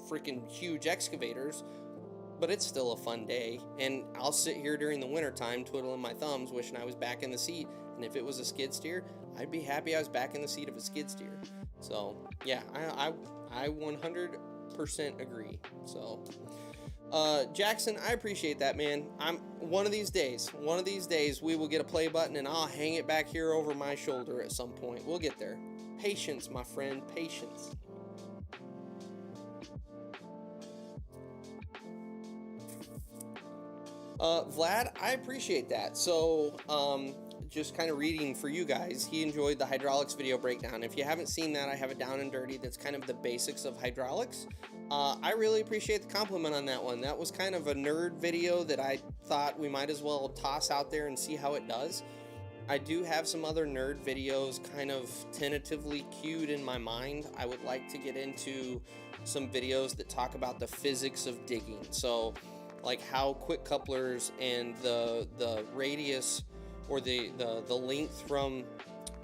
freaking huge excavators, but it's still a fun day. And I'll sit here during the winter time twiddling my thumbs, wishing I was back in the seat. And if it was a skid steer, I'd be happy I was back in the seat of a skid steer. So yeah, I 100% agree. So Jackson, I appreciate that, man. One of these days we will get a play button, and I'll hang it back here over my shoulder at some point. We'll get there. Patience, my friend, patience. Vlad, I appreciate that. So, just kind of reading for you guys, he enjoyed the hydraulics video breakdown. If you haven't seen that, I have it down and dirty. That's kind of the basics of hydraulics. I really appreciate the compliment on that one. That was kind of a nerd video that I thought we might as well toss out there and see how it does. I do have some other nerd videos kind of tentatively queued in my mind. I would like to get into some videos that talk about the physics of digging. So, like how quick couplers and the radius, or the length from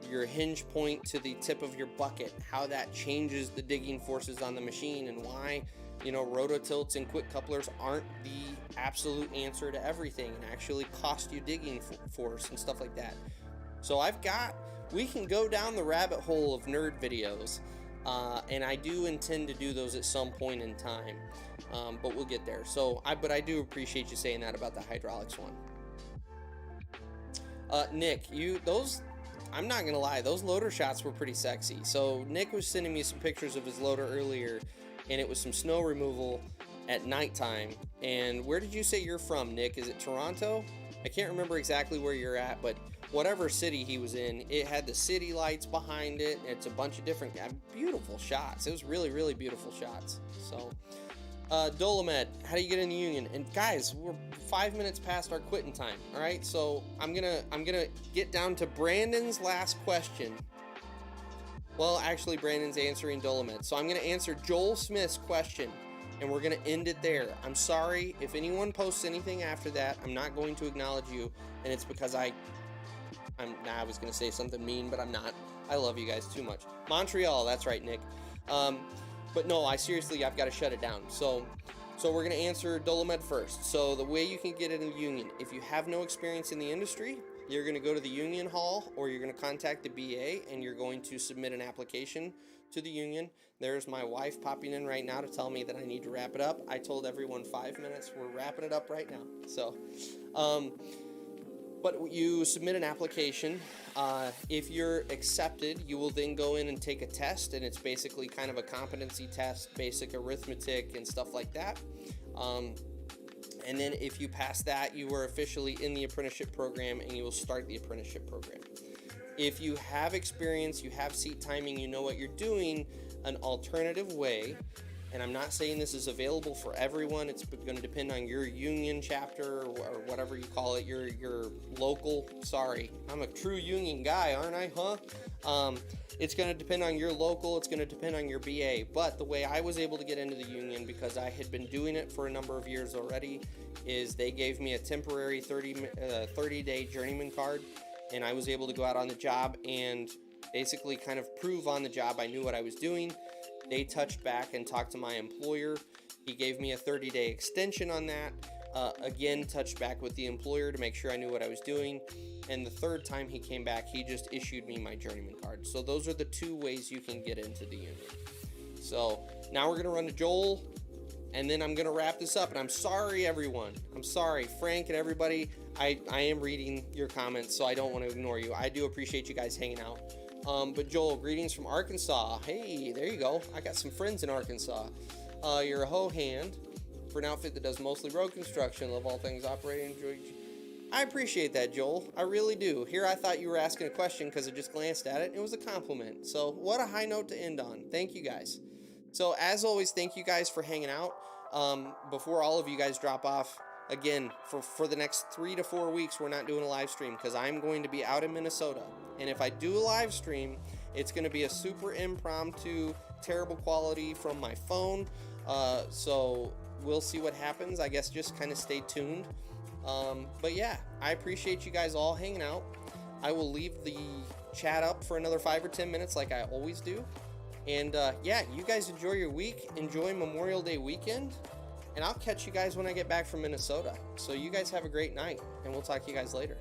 your hinge point to the tip of your bucket, how that changes the digging forces on the machine, and why, you know, rototilts and quick couplers aren't the absolute answer to everything and actually cost you digging force and stuff like that. So we can go down the rabbit hole of nerd videos, and I do intend to do those at some point in time, but we'll get there. But I do appreciate you saying that about the hydraulics one. Nick, I'm not gonna lie, those loader shots were pretty sexy. So Nick was sending me some pictures of his loader earlier, and it was some snow removal at nighttime. And where did you say you're from, Nick? Is it Toronto? I can't remember exactly where you're at, but whatever city he was in, it had the city lights behind it. It's a bunch of different beautiful shots. It was really, really beautiful shots. So Dolomed, how do you get in the union? And guys, we're 5 minutes past our quitting time. All right, so I'm gonna get down to Brandon's last question. Well, actually, Brandon's answering Dolomed, so I'm gonna answer Joel Smith's question, and we're gonna end it there. I'm sorry if anyone posts anything after that. I'm not going to acknowledge you, and it's because I was gonna say something mean, but I'm not. I love you guys too much. Montreal, that's right, Nick. But no, I've got to shut it down. So we're going to answer Dolomed first. So the way you can get in the union, if you have no experience in the industry, you're going to go to the union hall, or you're going to contact the BA, and you're going to submit an application to the union. There's my wife popping in right now to tell me that I need to wrap it up. I told everyone 5 minutes. We're wrapping it up right now. So, but you submit an application. If you're accepted, you will then go in and take a test, and it's basically kind of a competency test, basic arithmetic and stuff like that. And then if you pass that, you are officially in the apprenticeship program, and you will start the apprenticeship program. If you have experience, you have seat timing, you know what you're doing, an alternative way, and I'm not saying this is available for everyone, it's going to depend on your union chapter or whatever you call it, your local, sorry, I'm a true union guy, aren't I, huh? It's going to depend on your local, it's going to depend on your BA, but the way I was able to get into the union, because I had been doing it for a number of years already, is they gave me a temporary 30-day journeyman card, and I was able to go out on the job and basically kind of prove on the job I knew what I was doing. They touched back and talked to my employer. He gave me a 30-day extension on that. Again, touched back with the employer to make sure I knew what I was doing. And the third time he came back, he just issued me my journeyman card. So those are the two ways you can get into the union. So now we're going to run to Joel, and then I'm going to wrap this up. And I'm sorry, everyone. I'm sorry, Frank and everybody. I am reading your comments, so I don't want to ignore you. I do appreciate you guys hanging out. But Joel, greetings from Arkansas. Hey, there you go. I got some friends in Arkansas. You're a hoe hand for an outfit that does mostly road construction. Love all things operating. I appreciate that, Joel. I really do. Here I thought you were asking a question because I just glanced at it. It was a compliment. So what a high note to end on. Thank you guys. So as always, thank you guys for hanging out. Before all of you guys drop off, again, for the next 3 to 4 weeks, we're not doing a live stream because I'm going to be out in Minnesota. And if I do a live stream, it's going to be a super impromptu, terrible quality from my phone. So we'll see what happens. I guess just kind of stay tuned. But yeah, I appreciate you guys all hanging out. I will leave the chat up for another 5 or 10 minutes like I always do. And yeah, you guys enjoy your week. Enjoy Memorial Day weekend. And I'll catch you guys when I get back from Minnesota. So you guys have a great night, and we'll talk to you guys later.